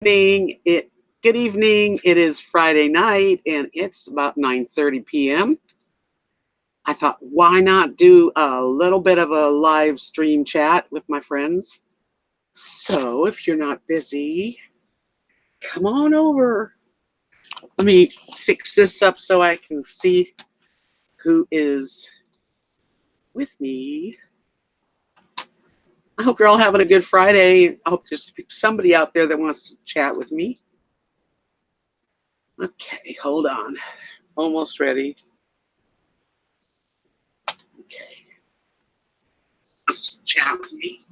Good evening. It is Friday night and it's about 9:30 p.m. I thought, why not do a little bit of a live stream chat with my friends? So if you're not busy, come on over. Let me fix this up so I can see who is with me. I hope you're all having a good Friday. I hope there's somebody out there that wants to chat with me. Okay, hold on. Almost ready. Okay. Let's chat with me.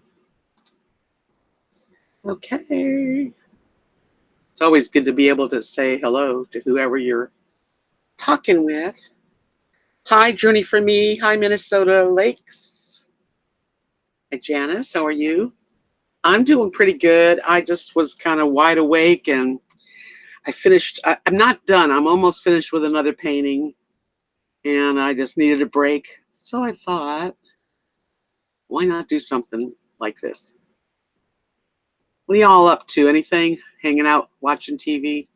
Okay. It's always good to be able to say hello to whoever you're talking with. Hi, Journey for Me. Hi, Minnesota Lakes. Hi, Janice. How are you? I'm doing pretty good. I just was kind of wide awake and I finished. I'm not done. I'm almost finished with another painting and I just needed a break. So I thought, why not do something like this? What are y'all up to? Anything? Hanging out, watching TV?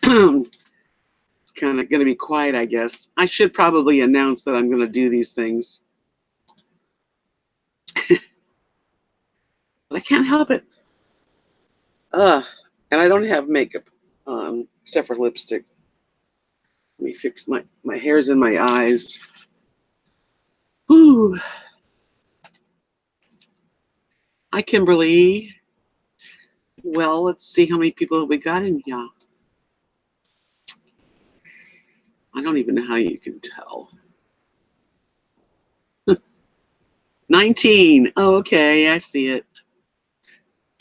It's kind of going to be quiet, I guess. I should probably announce that I'm going to do these things. But I can't help it. And I don't have makeup on, except for lipstick. Let me fix my hair's in my eyes. Whew. Hi, Kimberly. Well, let's see how many people we got in here. I don't even know how you can tell. 19. Oh, okay, I see it.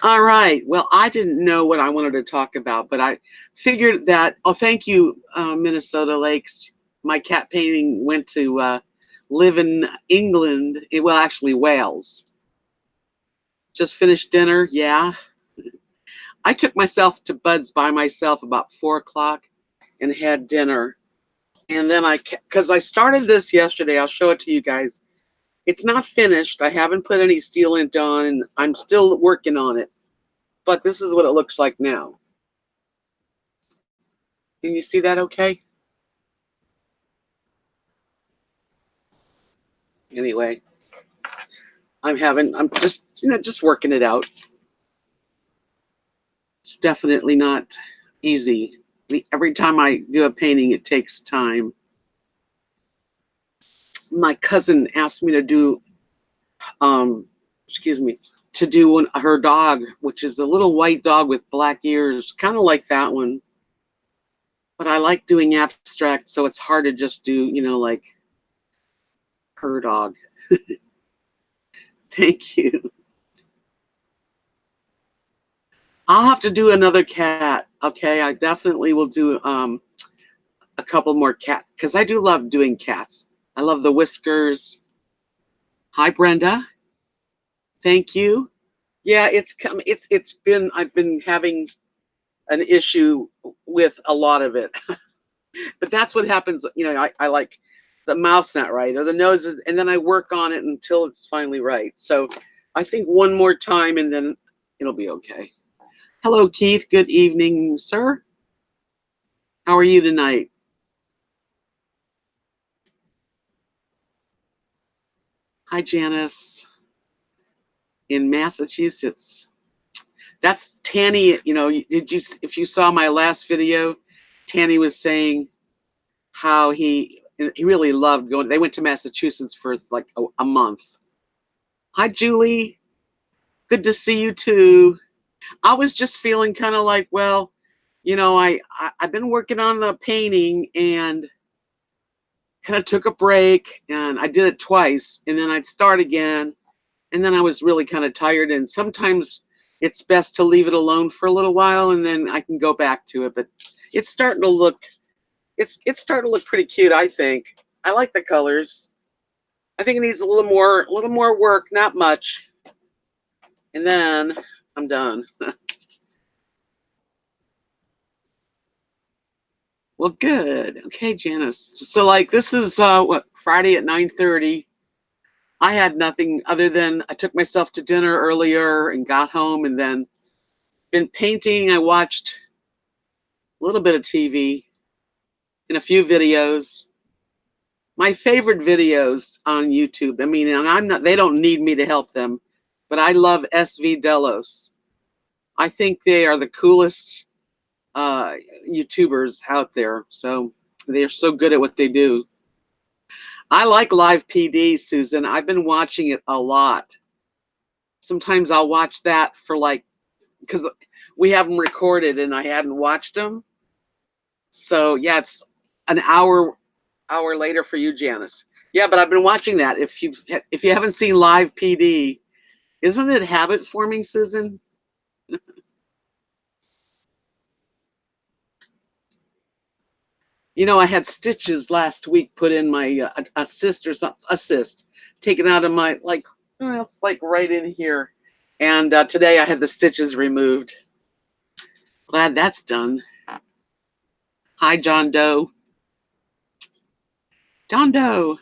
All right. Well, I didn't know what I wanted to talk about, but I figured that, oh, thank you, Minnesota Lakes. My cat painting went to live in England. Well, actually, Wales. Just finished dinner. Yeah. I took myself to Bud's by myself about 4 o'clock and had dinner. And then because I started this yesterday, I'll show it to you guys. It's not finished. I haven't put any sealant on, and I'm still working on it. But this is what it looks like now. Can you see that okay? Anyway, I'm just working it out. It's definitely not easy. Every time I do a painting, it takes time. My cousin asked me to do, excuse me, to do her dog, which is a little white dog with black ears, kind of like that one. But I like doing abstract, so it's hard to just do, like her dog. Thank you. I'll have to do another cat. Okay, I definitely will do a couple more cat because I do love doing cats. I love the whiskers. Hi, Brenda. Thank you. Yeah, it's been I've been having an issue with a lot of it, but that's what happens. I like the mouth's not right or the nose is, and then I work on it until it's finally right. So I think one more time and then it'll be okay. Hello, Keith. Good evening, sir. How are you tonight? Hi, Janice. In Massachusetts. That's Tanny. If you saw my last video, Tanny was saying how he really loved going. They went to Massachusetts for like a month. Hi, Julie. Good to see you too. I was just feeling kind of like, well, I've been working on the painting and kind of took a break and I did it twice and then I'd start again and then I was really kind of tired and sometimes it's best to leave it alone for a little while and then I can go back to it. But it's starting to look starting to look pretty cute, I think. I like the colors. I think it needs a little more work, not much. And then I'm done. Well, good. Okay, Janice. So like this is what, Friday at 9:30. I had nothing other than I took myself to dinner earlier and got home and then been painting. I watched a little bit of TV and a few videos. My favorite videos on YouTube. I mean, and I'm not they don't need me to help them, but I love RVDebs. I think they are the coolest uh YouTubers out there. So they're so good at what they do. I like live PD, Susan. I've been watching it a lot. Sometimes I'll watch that for like, because we have them recorded and I hadn't watched them. So yeah, it's an hour later for you, Janice. Yeah, but I've been watching that. If you haven't seen live PD, isn't it habit forming, Susan? You know, I had stitches last week put in my assist or something, assist taken out of my like, oh, it's like right in here. And today I had the stitches removed. Glad that's done. Hi, John Doe. John Doe.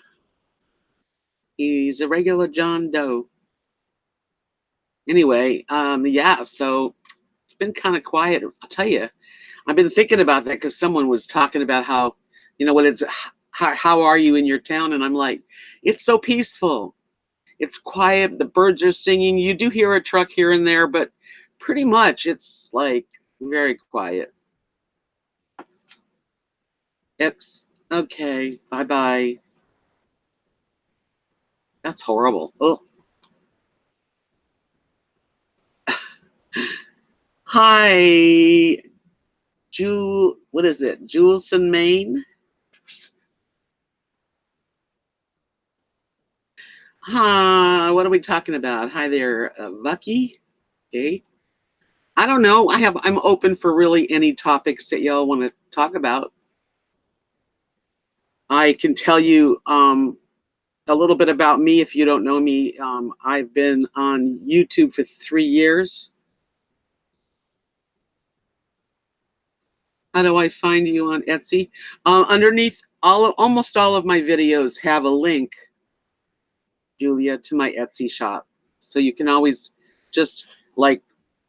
He's a regular John Doe. Anyway, yeah, so it's been kind of quiet. I'll tell you, I've been thinking about that because someone was talking about how, what it's, how are you in your town? And I'm like, it's so peaceful. It's quiet. The birds are singing. You do hear a truck here and there, but pretty much it's like very quiet. It's okay. Bye bye. That's horrible. Oh, hi, Jewel. What is it? Julesson, Maine. Huh, what are we talking about? Hi there, Lucky. Hey, I don't know. I'm open for really any topics that y'all want to talk about. I can tell you a little bit about me if you don't know me. I've been on YouTube for 3 years. How do I find you on Etsy? Underneath almost all of my videos have a link, Julia, to my Etsy shop. So you can always just like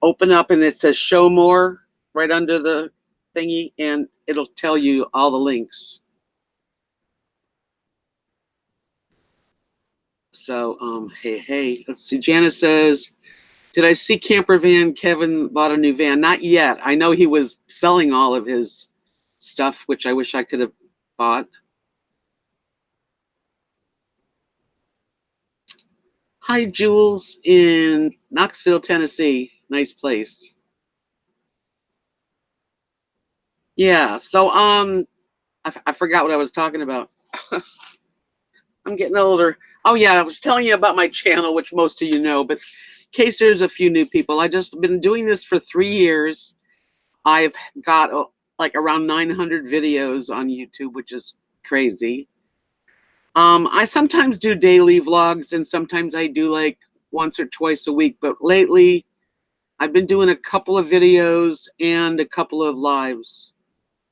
open up and it says show more right under the thingy and it'll tell you all the links. So hey, let's see. Janice says, did I see camper van? Kevin bought a new van. Not yet. I know he was selling all of his stuff, which I wish I could have bought. Hi, Jules in Knoxville, Tennessee. Nice place. Yeah. So I forgot what I was talking about. I'm getting older. Oh yeah, I was telling you about my channel, which most of you know, but in case there's a few new people, I just been doing this for 3 years. I've got like around 900 videos on YouTube, which is crazy. I sometimes do daily vlogs and sometimes I do like once or twice a week, but lately I've been doing a couple of videos and a couple of lives.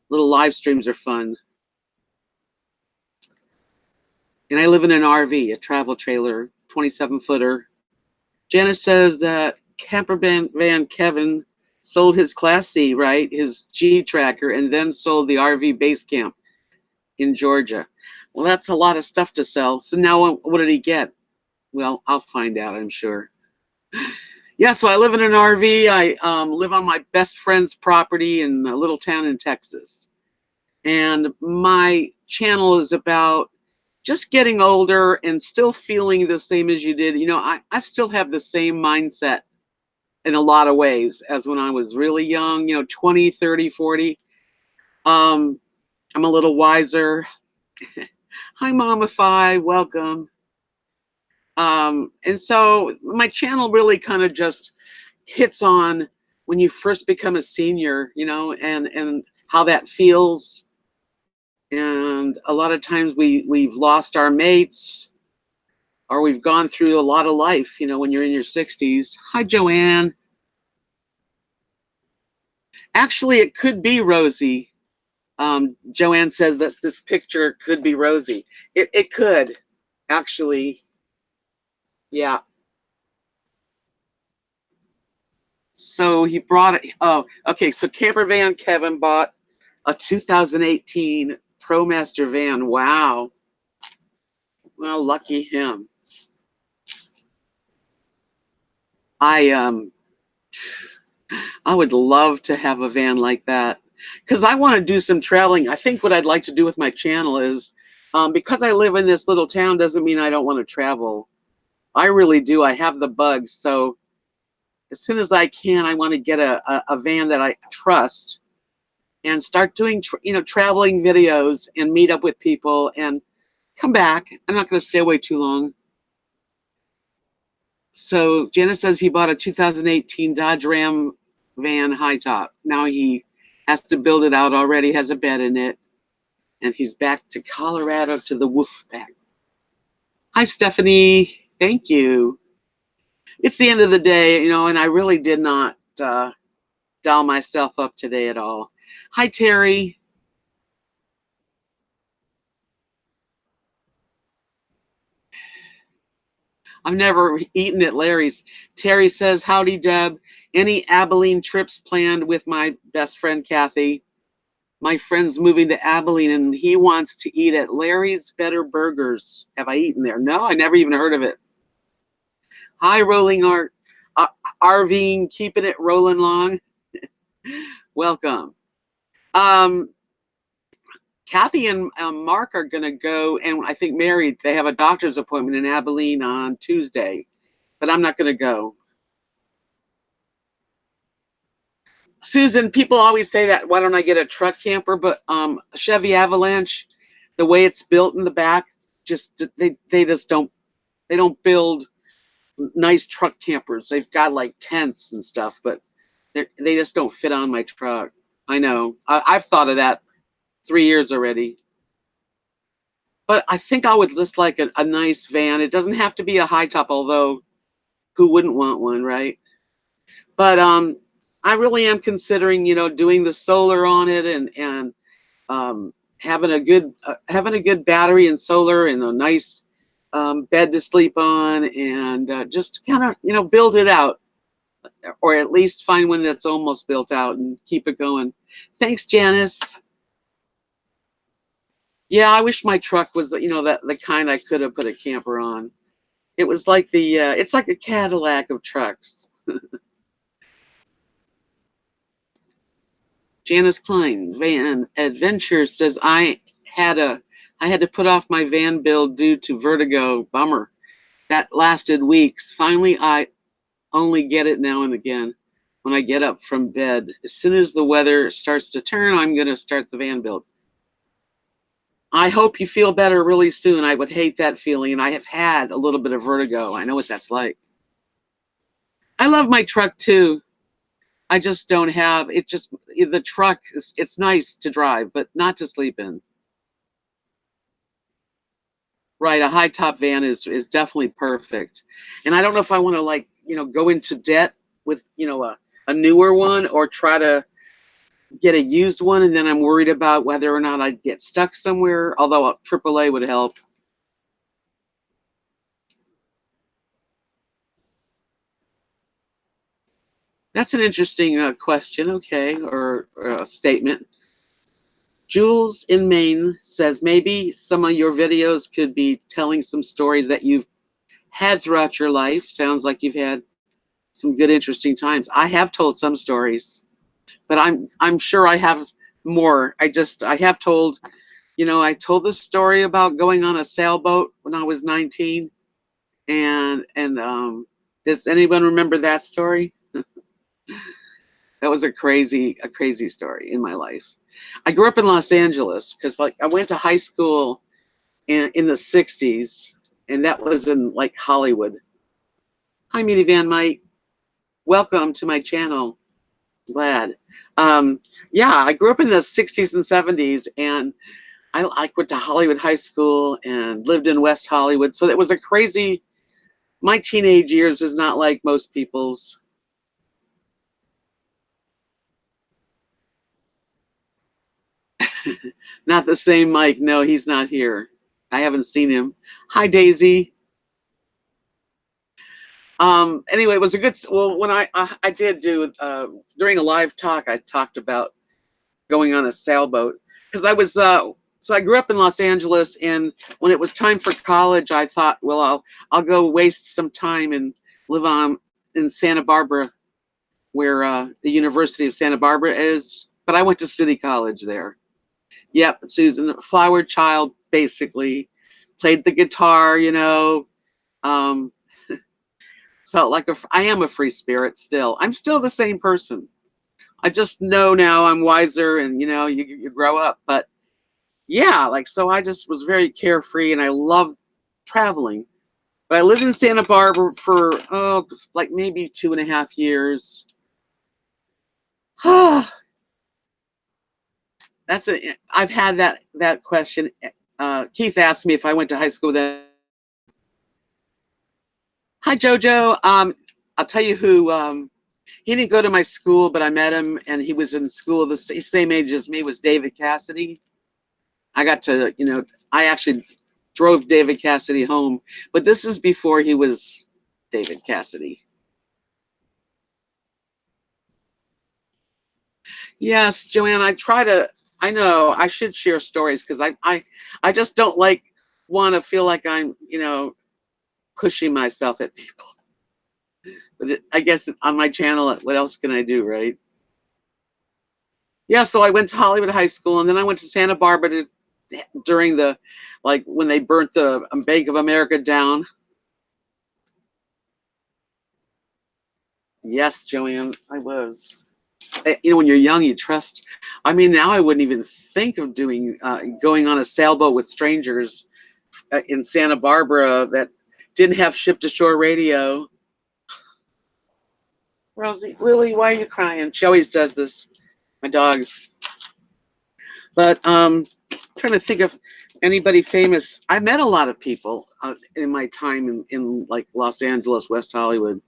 Little live streams are fun. And I live in an RV, a travel trailer, 27-footer. Janice says that camper van Kevin sold his Class C, right? His G Tracker, and then sold the RV base camp in Georgia. Well, that's a lot of stuff to sell. So now what did he get? Well, I'll find out, I'm sure. Yeah, so I live in an RV. I live on my best friend's property in a little town in Texas. And my channel is about just getting older and still feeling the same as you did. I still have the same mindset in a lot of ways as when I was really young, 20, 30, 40. I'm a little wiser. Hi, Mama Fi, welcome. And so my channel really kind of just hits on when you first become a senior, and how that feels. And a lot of times we've lost our mates or we've gone through a lot of life, when you're in your 60s. Hi, Joanne. Actually, it could be Rosie. Joanne said that this picture could be Rosie. It could, actually. Yeah. So he brought it. Oh, okay. So Camper Van Kevin bought a 2018 ProMaster van. Wow. Well, lucky him. I I would love to have a van like that because I want to do some traveling. I think what I'd like to do with my channel is because I live in this little town doesn't mean I don't want to travel. I really do. I have the bug. So as soon as I can, I want to get a van that I trust and start doing, traveling videos and meet up with people and come back. I'm not going to stay away too long. So Janice says he bought a 2018 Dodge Ram van high top. Now he has to build it out already, has a bed in it, and he's back to Colorado to the Wolf Pack. Hi, Stephanie. Thank you. It's the end of the day, and I really did not doll myself up today at all. Hi, Terry. I've never eaten at Larry's. Terry says, howdy, Deb. Any Abilene trips planned with my best friend, Kathy? My friend's moving to Abilene and he wants to eat at Larry's Better Burgers. Have I eaten there? No, I never even heard of it. Hi, Rolling Art. RVing, keeping it rolling long. Welcome. Kathy and Mark are going to go, and I think Mary, they have a doctor's appointment in Abilene on Tuesday, but I'm not going to go. Susan, people always say that, why don't I get a truck camper? But Chevy Avalanche, the way it's built in the back, just they just don't build nice truck campers. They've got like tents and stuff, but they just don't fit on my truck. I know. I've thought of that 3 years already. But I think I would just like a nice van. It doesn't have to be a high top, although who wouldn't want one, right? But I really am considering, doing the solar on it and having a good battery and solar and a nice bed to sleep on, and just kind of build it out, or at least find one that's almost built out and keep it going. Thanks, Janice. Yeah, I wish my truck was that the kind I could have put a camper on. It was like it's like a Cadillac of trucks. Janice Klein, Van Adventure says had I had to put off my van build due to vertigo. Bummer. That lasted weeks. Finally, I only get it now and again when I get up from bed. As soon as the weather starts to turn, I'm going to start the van build. I hope you feel better really soon. I would hate that feeling, and I have had a little bit of vertigo. I know what that's like. I love my truck too. I just don't have it. Just the truck it's nice to drive, but not to sleep in. Right, a high top van is definitely perfect. And I don't know if I want to go into debt with a newer one, or try to get a used one, and then I'm worried about whether or not I'd get stuck somewhere, although a AAA would help. That's an interesting question, okay, or a statement. Jules in Maine says maybe some of your videos could be telling some stories that you've had throughout your life. Sounds like you've had some good, interesting times. I have told some stories, but I'm sure I have more. I have told, I told the story about going on a sailboat when I was 19, and does anyone remember that story? That was a crazy story in my life. I grew up in Los Angeles because I went to high school in the 60s, and that was in Hollywood. Hi, Minivan Mike. Welcome to my channel. Glad. Yeah, I grew up in the 60s and 70s, and I went to Hollywood High School and lived in West Hollywood. So it was my teenage years is not like most people's. Not the same Mike. No, he's not here. I haven't seen him. Hi, Daisy. Anyway, it was a good. Well, when I did do during a live talk, I talked about going on a sailboat because I was so I grew up in Los Angeles, and when it was time for college, I thought, well, I'll go waste some time and live on in Santa Barbara, where the University of Santa Barbara is. But I went to City College there. Yep, Susan, flower child, basically. Played the guitar, you know. Um, Felt like I am a free spirit still. I'm still the same person. I just know now I'm wiser, and you grow up. But yeah, like so, I just was very carefree, and I loved traveling. But I lived in Santa Barbara for like maybe 2.5 years. That's it. I've had that question. Keith asked me if I went to high school then. Hi, Jojo. I'll tell you who. He didn't go to my school, but I met him, and he was in school the same age as me. Was David Cassidy. I got to, I actually drove David Cassidy home, but this is before he was David Cassidy. Yes, Joanne. I know I should share stories because I just don't want to feel like I'm, pushing myself at people. But I guess on my channel, what else can I do, right? Yeah, so I went to Hollywood High School, and then I went to Santa Barbara during the, like when they burnt the Bank of America down. Yes, Joanne, I was. When you're young, you trust. I mean, now I wouldn't even think of going on a sailboat with strangers in Santa Barbara that didn't have ship-to-shore radio. Rosie, Lily, why are you crying? She always does this. My dogs. But trying to think of anybody famous. I met a lot of people in my time in like Los Angeles, West Hollywood.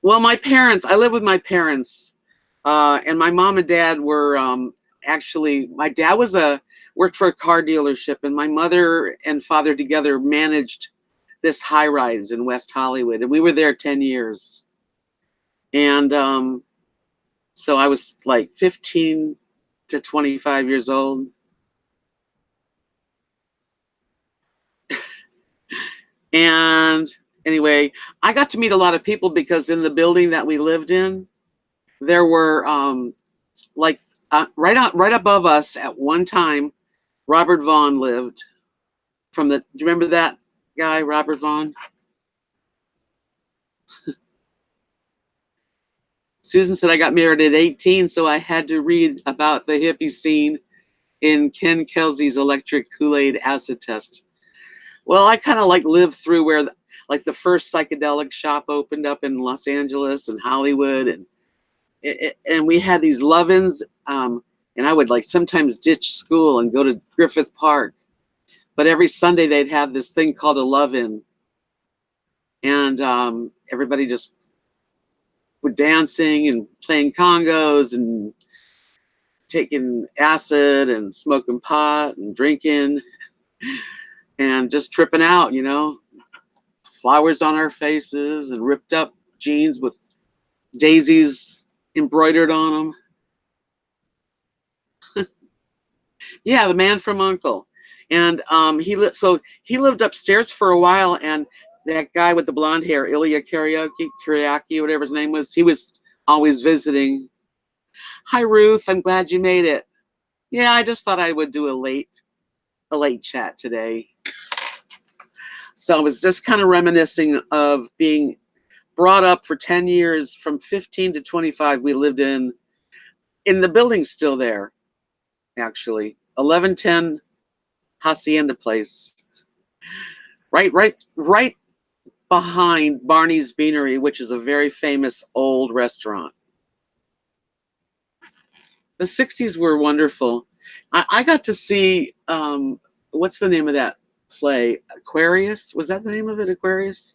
Well, my parents, I live with my parents, and my mom and dad were actually, my dad worked for a car dealership, and my mother and father together managed this high rise in West Hollywood, and we were there 10 years. And so I was like 15 to 25 years old. And anyway, I got to meet a lot of people because in the building that we lived in, there were like right above us at one time, Robert Vaughn lived. Do you remember that guy, Robert Vaughn? Susan said I got married at 18, so I had to read about the hippie scene in Ken Kelsey's Electric Kool-Aid Acid Test. Well, I kind of like lived through where like the first psychedelic shop opened up in Los Angeles and Hollywood, and we had these love-ins, and I would like sometimes ditch school and go to Griffith Park, but every Sunday they'd have this thing called a love-in, and everybody just would dancing and playing congos and taking acid and smoking pot and drinking and just tripping out, flowers on our faces and ripped up jeans with daisies embroidered on them. Yeah, the man from Uncle. And he lived upstairs for a while, and that guy with the blonde hair, Ilya Kuriaki, whatever his name was, he was always visiting. Hi Ruth, I'm glad you made it. Yeah, I just thought I would do a late chat today. So I was just kind of reminiscing of being brought up for 10 years. From 15 to 25, we lived in the building still there, actually. 1110 Hacienda Place. Right behind Barney's Beanery, which is a very famous old restaurant. The 60s were wonderful. I got to see, what's the name of that play? Aquarius? Was that the name of it, Aquarius?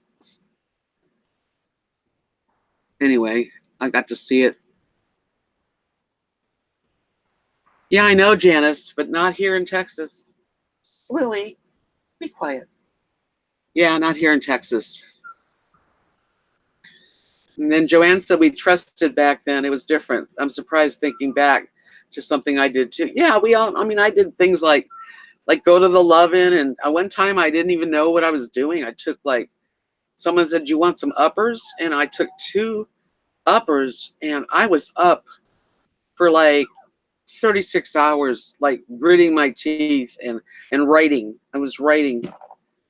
Anyway, I got to see it. Yeah, I know, Janice, but not here in Texas. Lily, be quiet. Yeah, not here in Texas. And then Joanne said we trusted back then. It was different. I'm surprised thinking back to something I did too. Yeah, we all, I mean, I did things like go to the Love-In, and one time I didn't even know what I was doing. I took like, someone said, "Do you want some uppers?" And I took 2 uppers, and I was up for like 36 hours, like gritting my teeth and writing. I was writing.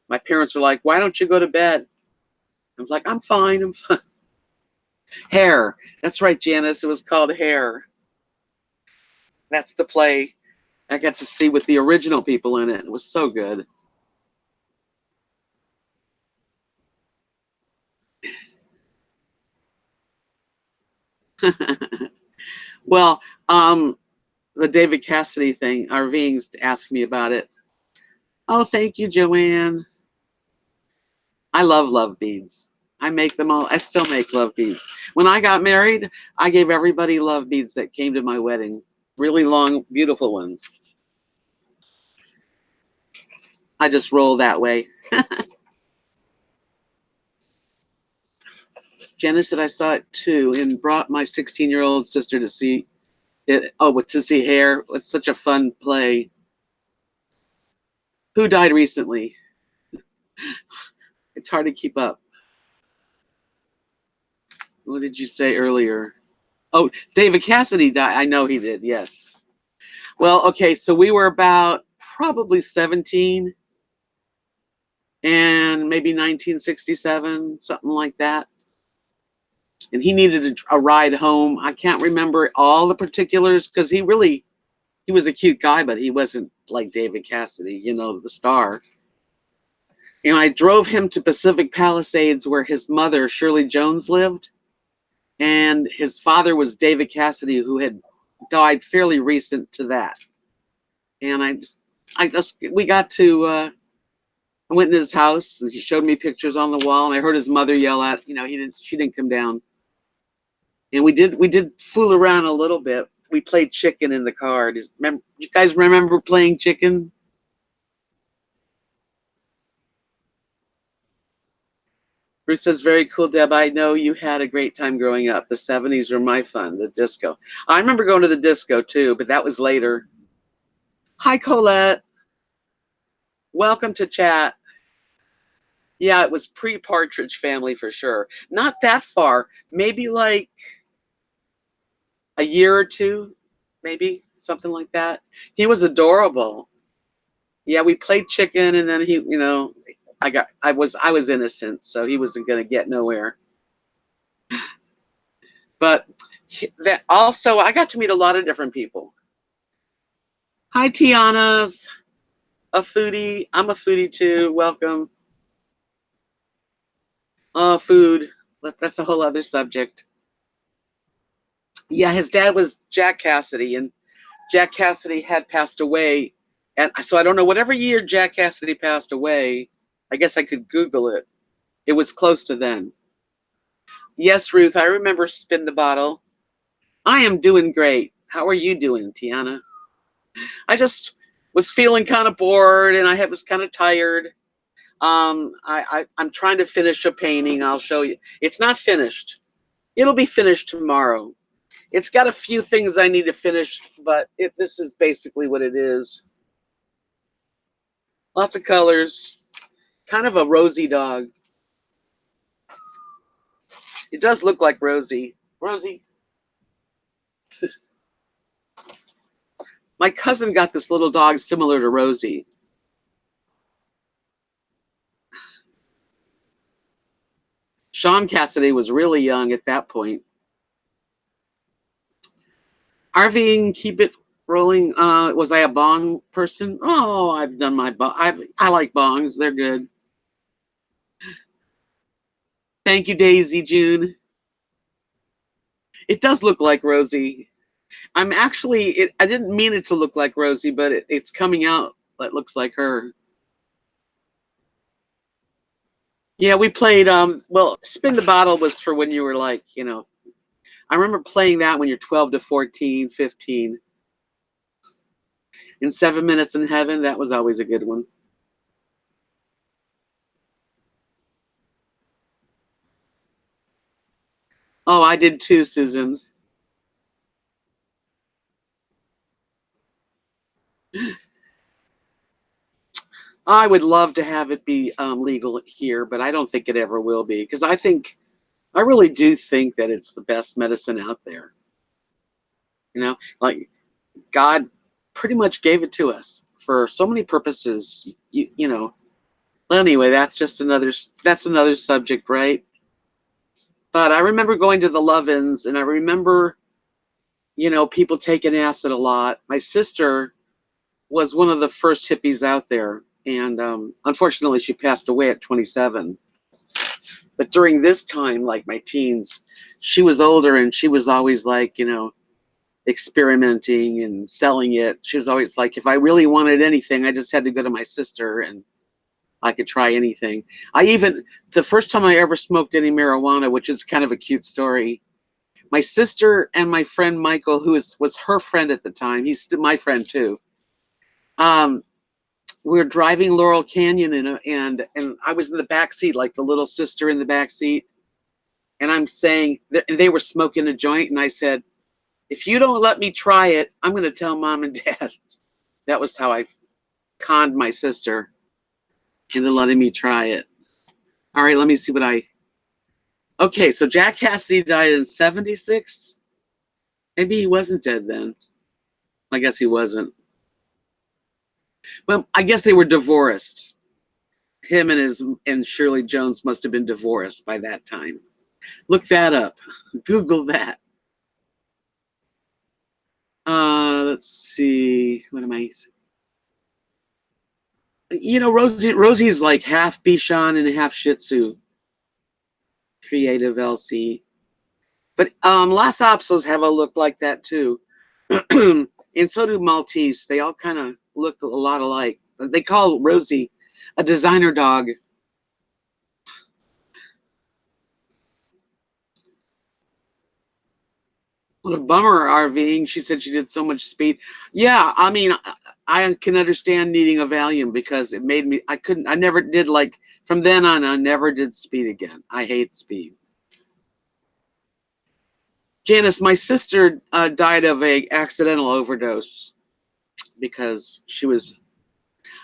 My parents were like, "Why don't you go to bed?" I was like, "I'm fine. I'm fine." Hair. That's right, Janice. It was called Hair. That's the play I got to see with the original people in it. It was so good. Well, the David Cassidy thing, our Vings asked me about it. Oh, thank you, Joanne. I love beads. I make them all. I still make love beads. When I got married, I gave everybody love beads that came to my wedding. Really long, beautiful ones. I just roll that way. Janice said I saw it too and brought my 16-year-old sister to see it. Oh, to see Hair. It's such a fun play. Who died recently? It's hard to keep up. What did you say earlier? Oh, David Cassidy died. I know he did. Yes. Well, okay. So we were about probably 17 and maybe 1967, something like that. And he needed a ride home. I can't remember all the particulars because he was a cute guy, but he wasn't like David Cassidy, the star. I drove him to Pacific Palisades where his mother, Shirley Jones, lived. And his father was David Cassidy, who had died fairly recent to that. And we got to, I went in his house and he showed me pictures on the wall, and I heard his mother yell at, she didn't come down. And we did fool around a little bit. We played chicken in the car. You guys remember playing chicken? Bruce says, very cool, Deb. I know you had a great time growing up. The 70s were my fun, the disco. I remember going to the disco too, but that was later. Hi, Colette. Welcome to chat. Yeah, it was pre-Partridge Family for sure. Not that far. Maybe like a year or two, maybe something like that. He was adorable. Yeah, we played chicken, and then I was innocent, so he wasn't going to get nowhere. But that also, I got to meet a lot of different people. Hi, Tiana's a foodie. I'm a foodie too. Welcome. Food. That's a whole other subject. Yeah, his dad was Jack Cassidy, and Jack Cassidy had passed away. And so I don't know, whatever year Jack Cassidy passed away, I guess I could Google it. It was close to then. Yes, Ruth, I remember Spin the Bottle. I am doing great. How are you doing, Tiana? I just was feeling kind of bored, and I was kind of tired. I'm trying to finish a painting. I'll show you. It's not finished. It'll be finished tomorrow. It's got a few things I need to finish, but this is basically what it is. Lots of colors. Kind of a Rosie dog. It does look like Rosie. Rosie. My cousin got this little dog similar to Rosie. Sean Cassidy was really young at that point. RVing, keep it rolling. Was I a bong person? Oh, I've done my bong. I like bongs. They're good. Thank you, Daisy June. It does look like Rosie. I'm actually, I didn't mean it to look like Rosie, but it's coming out that looks like her. Yeah, we played, well, Spin the Bottle was for when you were like, I remember playing that when you're 12 to 14, 15. In 7 Minutes in Heaven, that was always a good one. Oh, I did too, Susan. I would love to have it be legal here, but I don't think it ever will be, because I really do think that it's the best medicine out there. Like God pretty much gave it to us for so many purposes. Well, anyway, that's another subject, right? But I remember going to the Love-ins, and I remember, people taking acid a lot. My sister was one of the first hippies out there, and unfortunately, she passed away at 27. But during this time, like my teens, she was older, and she was always like, experimenting and selling it. She was always like, if I really wanted anything, I just had to go to my sister, and I could try anything. The first time I ever smoked any marijuana, which is kind of a cute story, my sister and my friend Michael, who was her friend at the time, he's still my friend too. Um, we were driving Laurel Canyon, and I was in the back seat, like the little sister in the back seat, and I'm saying they were smoking a joint, and I said, if you don't let me try it, I'm going to tell mom and dad. That was how I conned my sister into letting me try it. All right, let me see what I. Okay, so Jack Cassidy died in 76. Maybe he wasn't dead then. I guess he wasn't. Well, I guess they were divorced. Him and Shirley Jones must have been divorced by that time. Look that up. Google that. Let's see. What am I? Rosie's like half Bichon and half Shih Tzu. Creative LC. But Las Apsos have a look like that too. And so do Maltese. They all kind of look a lot alike. They call Rosie a designer dog. What a bummer, RVing. She said she did so much speed. Yeah, I mean, I can understand needing a Valium, because it made me, I never did, like, from then on, I never did speed again. I hate speed. Janice, my sister died of a accidental overdose because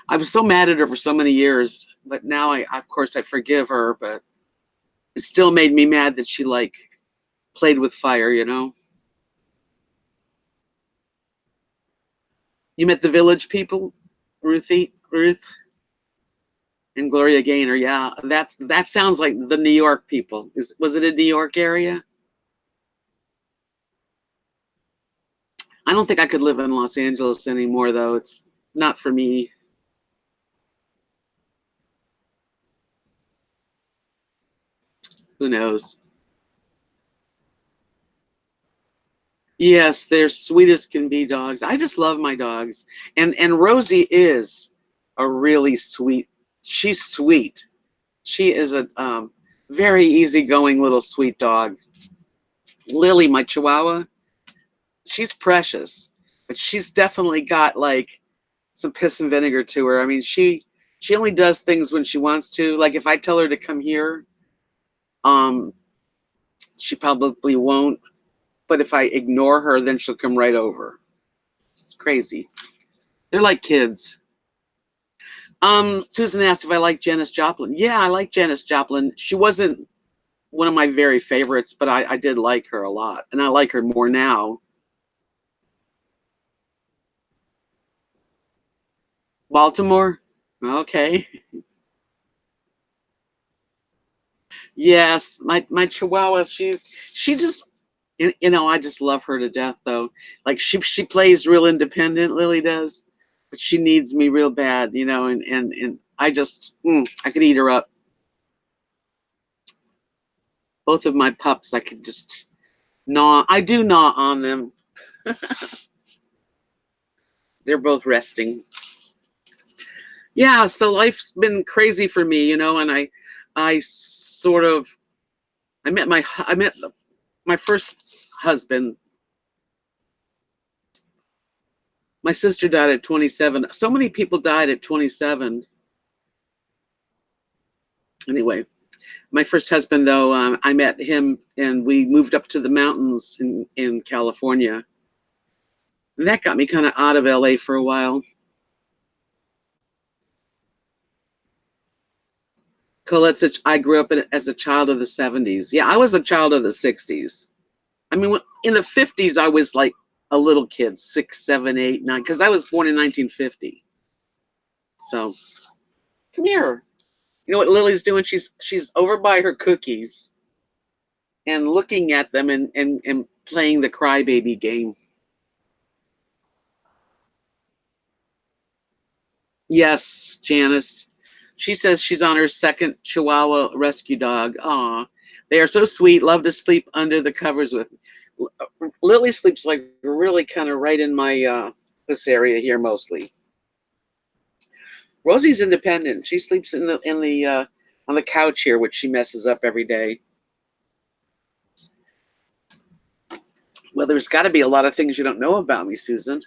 I was so mad at her for so many years, but now of course, I forgive her, but it still made me mad that she, like, played with fire. You met the Village People, Ruth and Gloria Gaynor. Yeah, that sounds like the New York people. Was it a New York area? I don't think I could live in Los Angeles anymore, though. It's not for me. Who knows? Yes, they're sweet as can be dogs. I just love my dogs. And Rosie is a really sweet. She's sweet. She is a very easygoing little sweet dog. Lily, my Chihuahua, she's precious, but she's definitely got like some piss and vinegar to her. I mean, she only does things when she wants to. Like if I tell her to come here, um, she probably won't. But if I ignore her, then she'll come right over. It's crazy. They're like kids. Susan asked if I like Janis Joplin. Yeah, I like Janis Joplin. She wasn't one of my very favorites, but I did like her a lot, and I like her more now. Baltimore? Okay. Yes, my Chihuahua, she just I just love her to death though. Like she plays real independent, Lily does, but she needs me real bad, and I just I could eat her up. Both of my pups, I could just gnaw. I do gnaw on them. They're both resting. Yeah, so life's been crazy for me, and I sort of I met my first husband My sister died at 27. So many people died at 27. Anyway, my first husband, though, I met him and we moved up to the mountains in California. And that got me kind of out of LA for a while. Colette said, I grew up as a child of the 70s. Yeah, I was a child of the 60s. I mean, in the 50s, I was like a little kid, 6, 7, 8, 9, because I was born in 1950. So, come here. You know what Lily's doing? She's over by her cookies and looking at them and playing the crybaby game. Yes, Janice. She says she's on her second Chihuahua rescue dog. Aw, they are so sweet. Love to sleep under the covers with me. Lily sleeps like really kind of right in my this area here mostly. Rosie's independent. She sleeps in the on the couch here, which she messes up every day. Well, there's got to be a lot of things you don't know about me, Susan.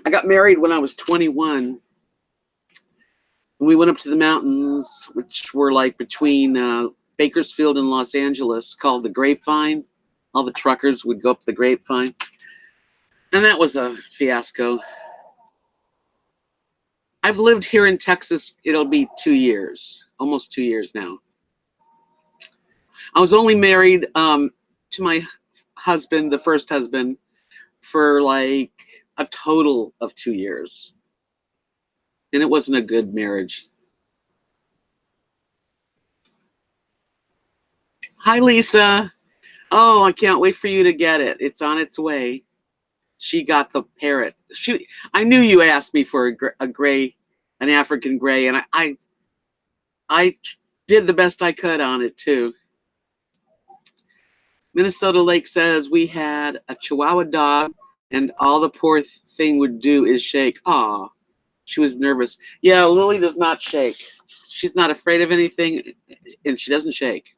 I got married when I was 21. And we went up to the mountains, which were like between Bakersfield and Los Angeles, called the Grapevine. All the truckers would go up the Grapevine. And that was a fiasco. I've lived here in Texas, it'll be 2 years, almost 2 years now. I was only married to my husband, the first husband, for like a total of 2 years. And it wasn't a good marriage. Hi, Lisa. Oh, I can't wait for you to get it. It's on its way. She got the parrot. I knew you asked me for a gray, an African gray, and I did the best I could on it too. Minnesota Lake says we had a Chihuahua dog, and all the poor thing would do is shake. Aw, she was nervous. Yeah, Lily does not shake. She's not afraid of anything, and she doesn't shake.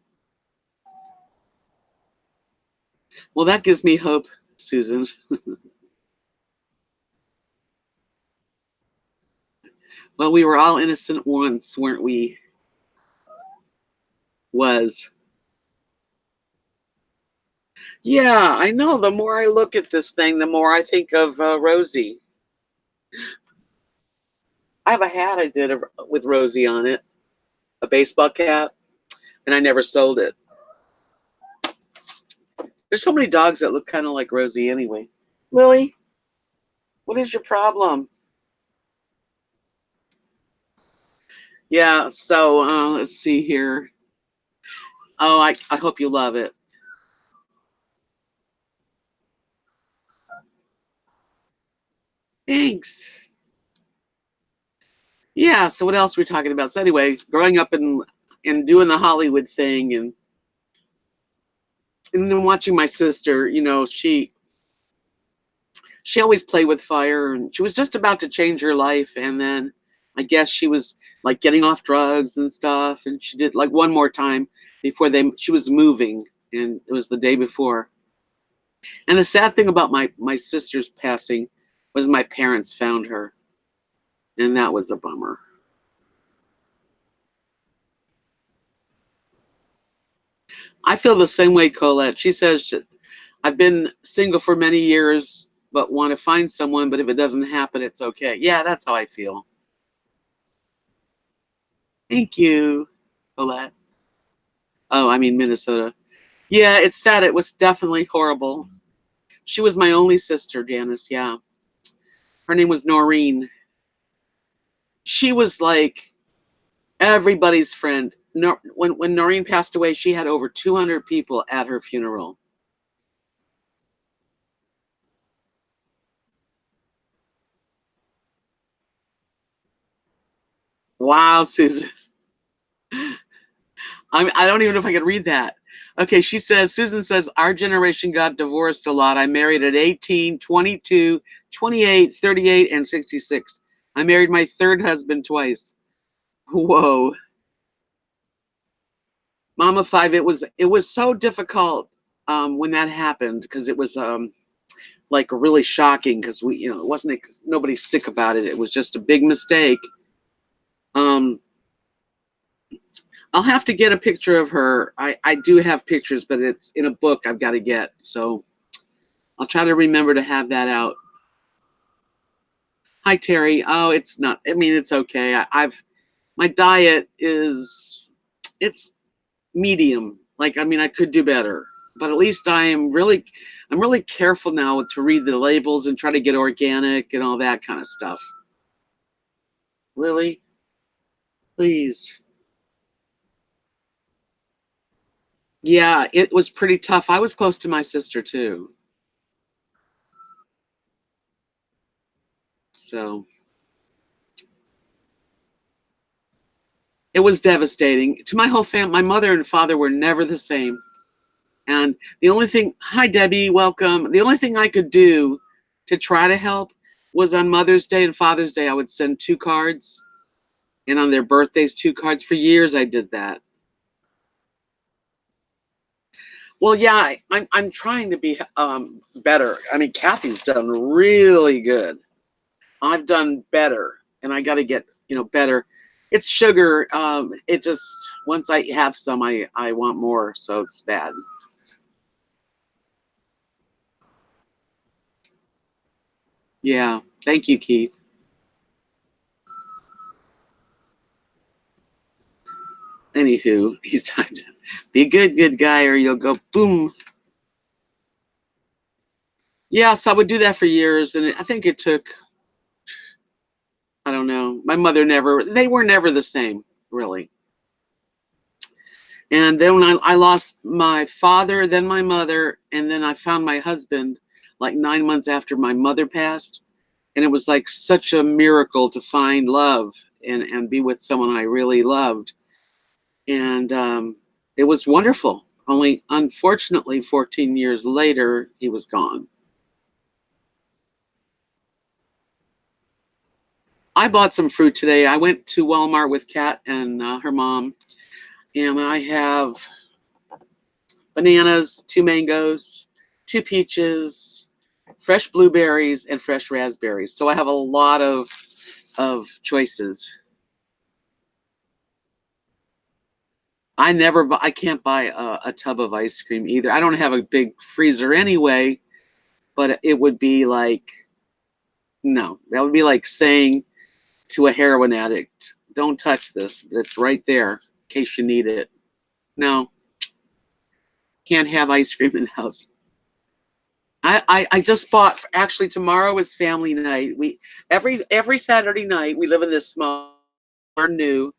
Well, that gives me hope, Susan. Well, we were all innocent once, weren't we? Was. Yeah, I know. The more I look at this thing, the more I think of Rosie. I have a hat I did with Rosie on it, a baseball cap, and I never sold it. There's so many dogs that look kind of like Rosie anyway. Lily, what is your problem? Yeah, so let's see here. Oh, I hope you love it. Thanks. Yeah, so what else are we talking about? So anyway, growing up and doing the Hollywood thing and then watching my sister, you know, she always played with fire and she was just about to change her life, and then I guess she was like getting off drugs and stuff, and she did like one more time before she was moving, and it was the day before. And the sad thing about my sister's passing was my parents found her, and that was a bummer. I feel the same way, Colette. She says, I've been single for many years but want to find someone, but if it doesn't happen, it's okay. Yeah, that's how I feel. Thank you, Colette. Oh, I mean Minnesota. Yeah, it's sad. It was definitely horrible. She was my only sister, Janice. Yeah. Her name was Noreen. She was like everybody's friend. When Noreen passed away, she had over 200 people at her funeral. Wow, Susan. I don't even know if I could read that. Okay, Susan says, our generation got divorced a lot. I married at 18, 22, 28, 38, and 66. I married my third husband twice. Whoa. Mama Five, it was so difficult when that happened because it was like really shocking because it wasn't nobody's sick about it. It was just a big mistake. Um, I'll have to get a picture of her. I do have pictures, but it's in a book I've got to get. So I'll try to remember to have that out. Hi, Terry. Oh, it's not. I mean, it's okay. My diet it's medium. Like, I mean, I could do better, but at least I'm really careful now to read the labels and try to get organic and all that kind of stuff. Lily, please. Yeah, it was pretty tough. I was close to my sister too. So it was devastating to my whole family. My mother and father were never the same. And the only thing, hi Debbie, welcome. The only thing I could do to try to help was on Mother's Day and Father's Day, I would send 2 cards, and on their birthdays, 2 cards. For years, I did that. Well, yeah, I'm trying to be better. I mean, Kathy's done really good. I've done better, and I got to get better. It's sugar. It just once I have some, I want more, so it's bad. Yeah, thank you, Keith. Anywho, he's time to be a good guy, or you'll go boom. Yes, I would do that for years, and I think it took. I don't know. My mother never. They were never the same, really. And then when I lost my father, then my mother, and then I found my husband like 9 months after my mother passed. And it was like such a miracle to find love and be with someone I really loved. And it was wonderful. Only unfortunately, 14 years later, he was gone. I bought some fruit today. I went to Walmart with Kat and her mom, and I have bananas, 2 mangoes, 2 peaches, fresh blueberries, and fresh raspberries. So I have a lot of choices. I can't buy a tub of ice cream either. I don't have a big freezer anyway, but it would be like, no, that would be like saying to a heroin addict, don't touch this, but it's right there in case you need it. No, can't have ice cream in the house. I just bought, actually tomorrow is family night. We every Saturday night we live in this small, we're new.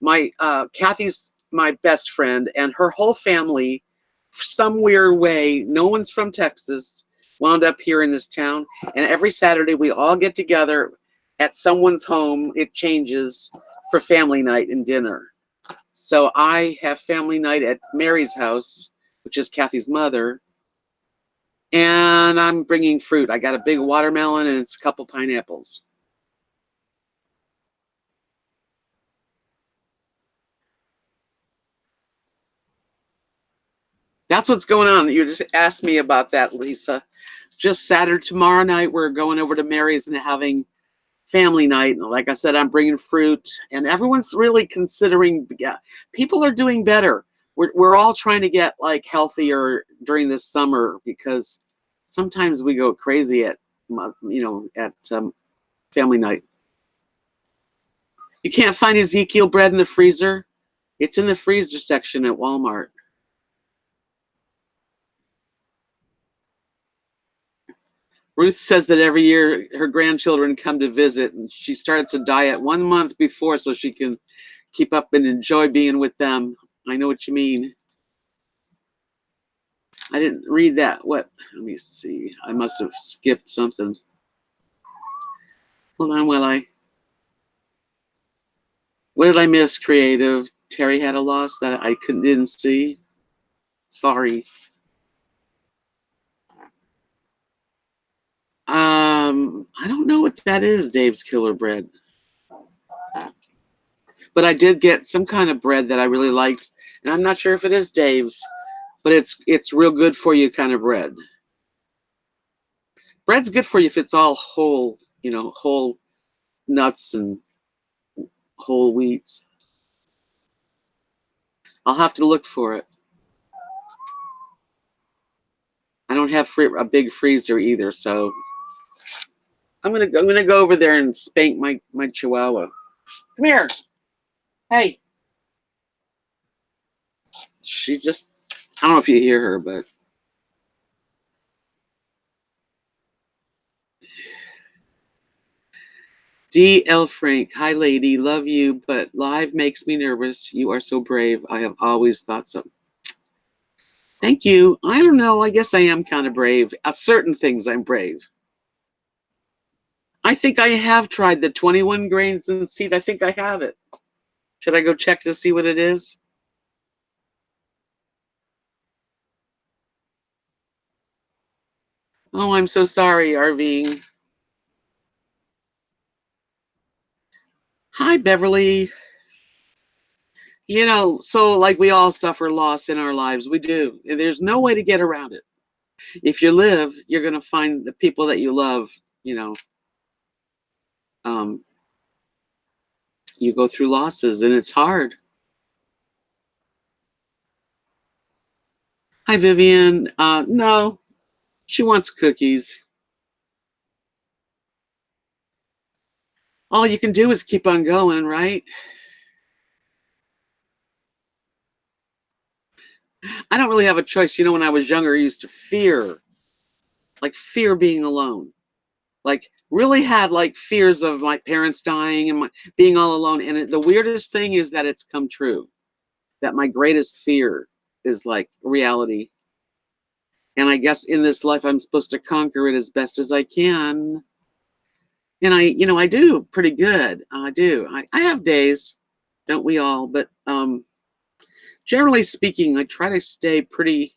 My Kathy's my best friend, and her whole family, for some weird way, no one's from Texas, wound up here in this town. And every Saturday we all get together at someone's home. It changes for family night and dinner. So I have family night at Mary's house, which is Kathy's mother, and I'm bringing fruit. I got a big watermelon and it's a couple pineapples. That's what's going on. You just asked me about that, Lisa. Just Saturday, tomorrow night, we're going over to Mary's and having family night. And like I said, I'm bringing fruit, and everyone's really considering. Yeah, people are doing better. We're all trying to get like healthier during this summer because sometimes we go crazy at family night. You can't find Ezekiel bread in the freezer. It's in the freezer section at Walmart. Ruth says that every year her grandchildren come to visit, and she starts a diet 1 month before so she can keep up and enjoy being with them. I know what you mean. I didn't read that. What? Let me see. I must have skipped something. Hold on while What did I miss, creative? Terry had a loss that I didn't see. Sorry. I don't know what that is, Dave's Killer Bread. But I did get some kind of bread that I really liked, and I'm not sure if it is Dave's, but it's real good for you kind of bread. Bread's good for you if it's all whole, whole nuts and whole wheats. I'll have to look for it. I don't have a big freezer either, so I'm gonna go over there and spank my Chihuahua. Come here. Hey. She just, I don't know if you hear her, but D.L. Frank, hi lady, love you, but live makes me nervous. You are so brave. I have always thought so. Thank you. I don't know. I guess I am kind of brave. At certain things, I'm brave. I think I have tried the 21 grains and seed. I think I have it. Should I go check to see what it is? Oh, I'm so sorry, RV. Hi, Beverly. So like we all suffer loss in our lives. We do. There's no way to get around it. If you live, you're going to find the people that you love, you know, um, you go through losses and it's hard. Hi, Vivian. No, she wants cookies. All you can do is keep on going, right? I don't really have a choice. When I was younger, I used to fear being alone. Like really had like fears of my parents dying and being all alone. And the weirdest thing is that it's come true. That my greatest fear is like reality. And I guess in this life, I'm supposed to conquer it as best as I can. And I do pretty good. I do. I have days, don't we all? But generally speaking, I try to stay pretty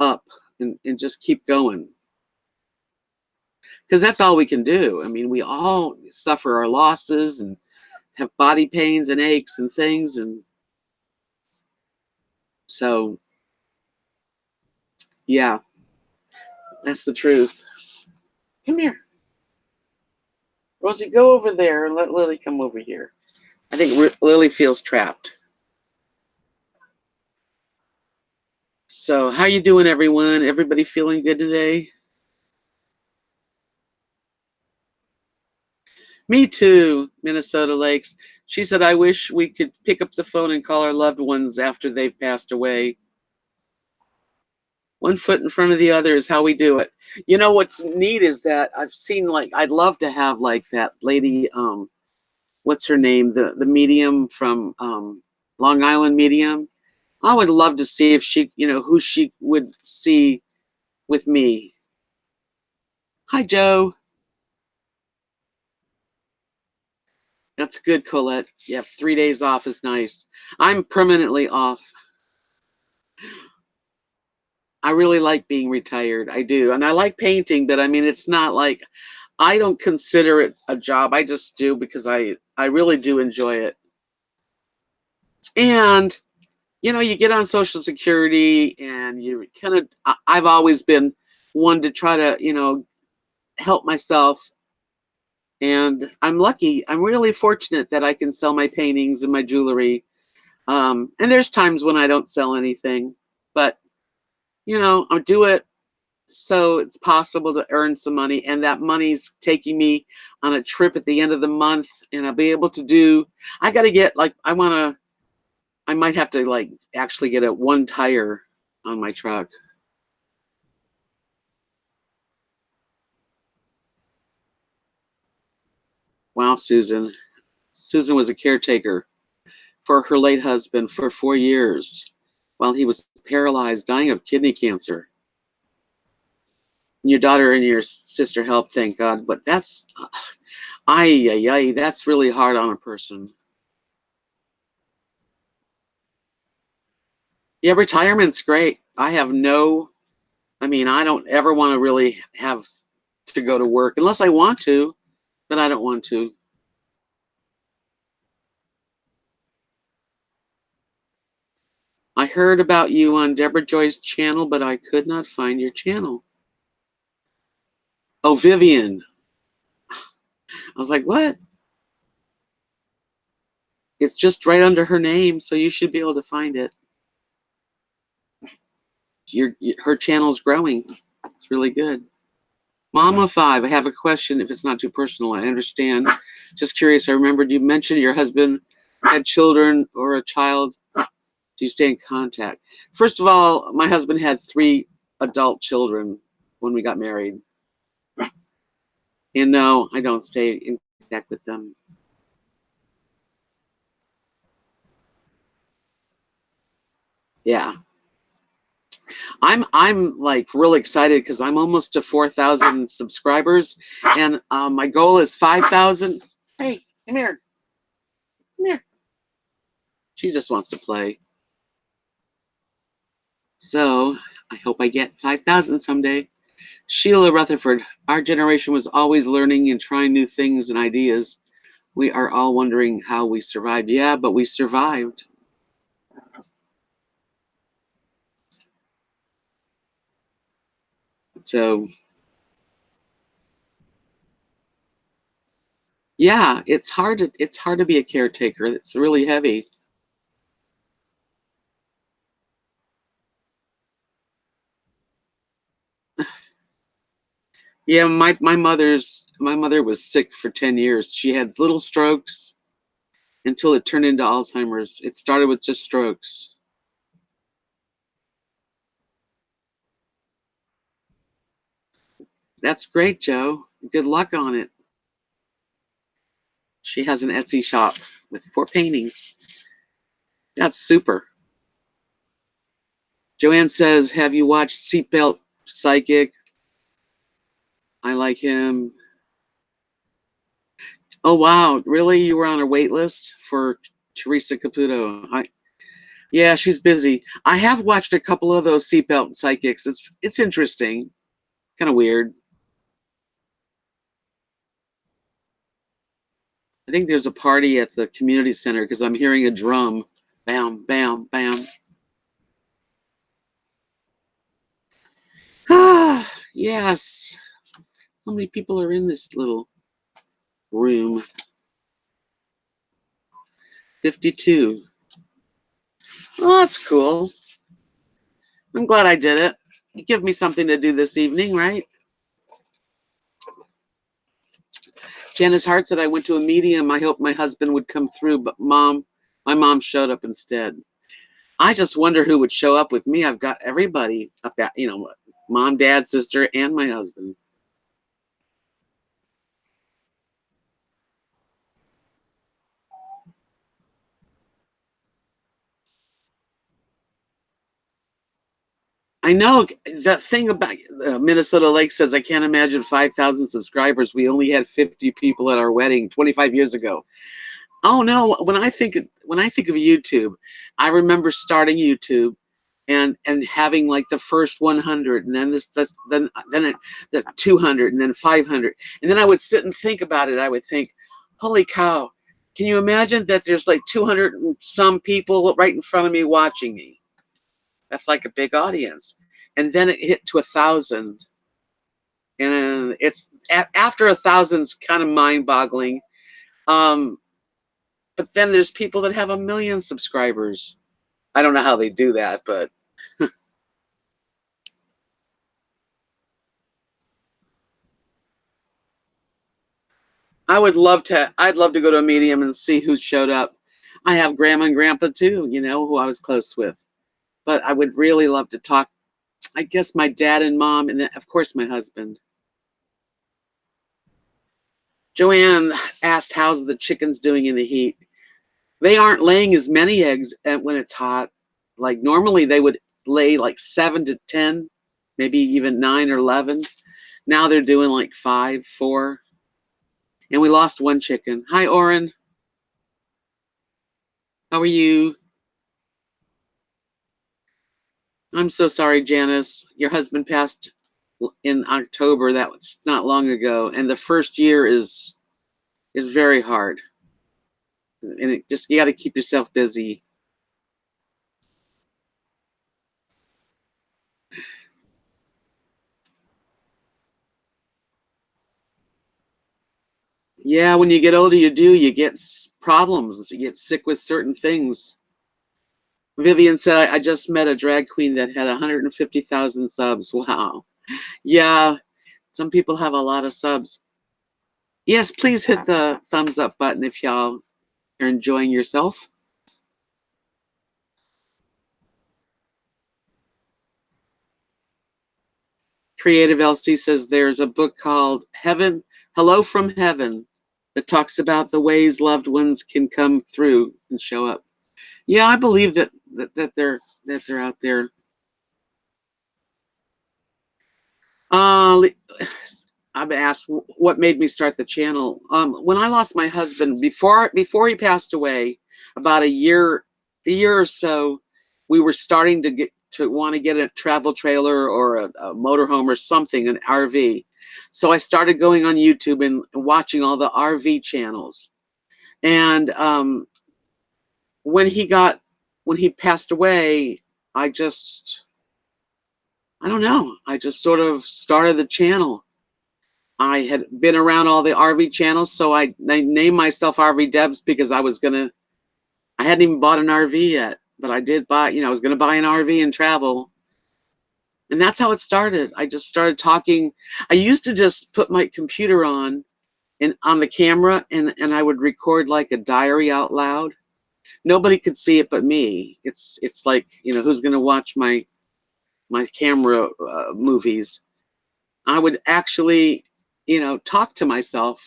up and just keep going. Because that's all we can do. I mean, we all suffer our losses and have body pains and aches and things. And so, yeah, that's the truth. Come here. Rosie, go over there and let Lily come over here. I think Lily feels trapped. So, how you doing, everyone? Everybody feeling good today? Me too, Minnesota Lakes. She said, I wish we could pick up the phone and call our loved ones after they've passed away. One foot in front of the other is how we do it. What's neat is that I've seen I'd love to have like that lady, what's her name? The medium from Long Island Medium. I would love to see if she, who she would see with me. Hi, Joe. That's good, Colette. Yeah, 3 days off is nice. I'm permanently off. I really like being retired. I do. And I like painting, but I mean, it's not like I don't consider it a job. I just do because I really do enjoy it. And you get on Social Security and you kind of I've always been one to try to, help myself. And I'm lucky. I'm really fortunate that I can sell my paintings and my jewelry. And there's times when I don't sell anything, but I do it so it's possible to earn some money, and that money's taking me on a trip at the end of the month, and I'll be able to do. I got to get I might have to actually get one tire on my truck. Wow, Susan. Susan was a caretaker for her late husband for 4 years while he was paralyzed, dying of kidney cancer. Your daughter and your sister helped, thank God, but that's really hard on a person. Yeah, retirement's great. I don't ever want to really have to go to work unless I want to, but I don't want to. I heard about you on Deborah Joy's channel, but I could not find your channel. Oh, Vivian. I was like, what? It's just right under her name, so you should be able to find it. Her channel's growing. It's really good. Mama 5, I have a question if it's not too personal. I understand. Just curious, I remembered you mentioned your husband had children or a child. Do you stay in contact? First of all, my husband had 3 adult children when we got married. And no, I don't stay in contact with them. Yeah. I'm like really excited because I'm almost to 4,000 subscribers, and my goal is 5,000. Hey, come here, come here. She just wants to play. So I hope I get 5,000 someday. Sheila Rutherford, our generation was always learning and trying new things and ideas. We are all wondering how we survived. Yeah, but we survived. So yeah, it's hard to be a caretaker. It's really heavy. Yeah, my mother was sick for 10 years. She had little strokes until it turned into Alzheimer's. It started with just strokes. That's great, Joe. Good luck on it. She has an Etsy shop with 4 paintings. That's super. Joanne says, have you watched Seatbelt Psychic? I like him. Oh, wow. Really? You were on a wait list for Teresa Caputo? Yeah, she's busy. I have watched a couple of those Seatbelt Psychics. It's interesting. Kind of weird. I think there's a party at the community center because I'm hearing a drum. Bam, bam, bam. Ah, yes. How many people are in this little room? 52. Oh, that's cool. I'm glad I did it. You give me something to do this evening, right? Janice Hart said I went to a medium. I hoped my husband would come through, but my mom showed up instead. I just wonder who would show up with me. I've got everybody up at, mom, dad, sister, and my husband. I know the thing about Minnesota Lake says I can't imagine 5,000 subscribers. We only had 50 people at our wedding 25 years ago. Oh no! When I think of YouTube, I remember starting YouTube and having like the first 100, and then the 200, and then 500, and then I would sit and think about it. I would think, holy cow! Can you imagine that there's like 200 and some people right in front of me watching me? That's like a big audience. And then it hit to 1,000, and it's after 1,000's kind of mind-boggling. Um, but then there's people that have 1 million subscribers. I don't know how they do that, but I'd love to go to a medium and see who showed up. I have grandma and grandpa too, who I was close with. But I would really love to talk, I guess, my dad and mom, and then of course my husband. Joanne asked, how's the chickens doing in the heat? They aren't laying as many eggs when it's hot. Like normally they would lay like 7 to 10, maybe even 9 or 11. Now they're doing like 5, 4. And we lost 1 chicken. Hi, Oren. How are you? I'm so sorry, Janice. Your husband passed in October. That was not long ago. And the first year is very hard. And you got to keep yourself busy. Yeah, when you get older, you do. You get problems. You get sick with certain things. Vivian said, I just met a drag queen that had 150,000 subs. Wow. Yeah, some people have a lot of subs. Yes, please hit the thumbs up button if y'all are enjoying yourself. Creative LC says there's a book called Heaven, Hello from Heaven, that talks about the ways loved ones can come through and show up. Yeah, I believe that they're out there. Uh, I've been asked what made me start the channel. When I lost my husband before he passed away, about a year or so, we were starting to want to get a travel trailer or a motorhome or something, an RV. So I started going on YouTube and watching all the RV channels. And when he got when he passed away, I don't know. I just sort of started the channel. I had been around all the RV channels, so I named myself RVDebs because I hadn't even bought an RV yet, but I did buy, I was gonna buy an RV and travel. And that's how it started. I just started talking. I used to just put my computer on the camera and I would record like a diary out loud. Nobody could see it but me. It's like, who's gonna watch my camera movies? I would actually, talk to myself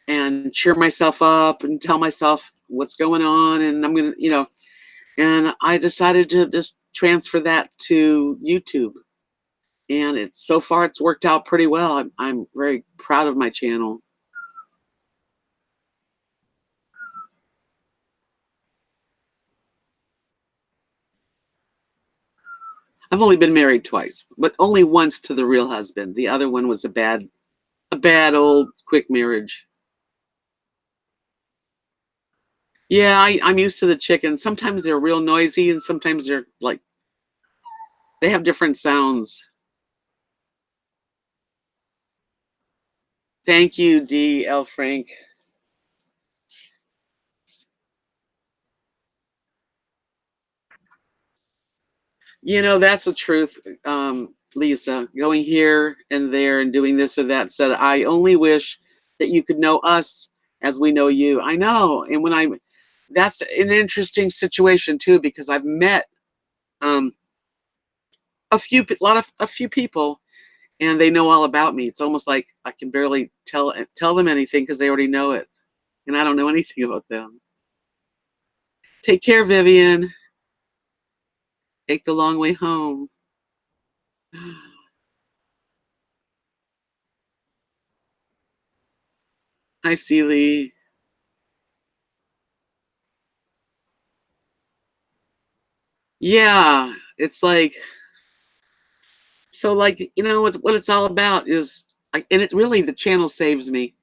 and cheer myself up and tell myself what's going on. And I'm going to, and I decided to just transfer that to YouTube. And so far it's worked out pretty well. I'm very proud of my channel. I've only been married twice, but only once to the real husband. The other one was a bad old quick marriage. Yeah, I'm used to the chickens. Sometimes they're real noisy and sometimes they're like, they have different sounds. Thank you, D.L. Frank. That's the truth, Lisa. Going here and there and doing this or that said, I only wish that you could know us as we know you. I know. And that's an interesting situation too, because I've met um, a few people and they know all about me. It's almost like I can barely tell them anything because they already know it. And I don't know anything about them. Take care, Vivian. Take the long way home. Hi, Celie. Yeah, it's like, so like, what it's all about is, and it really, the channel saves me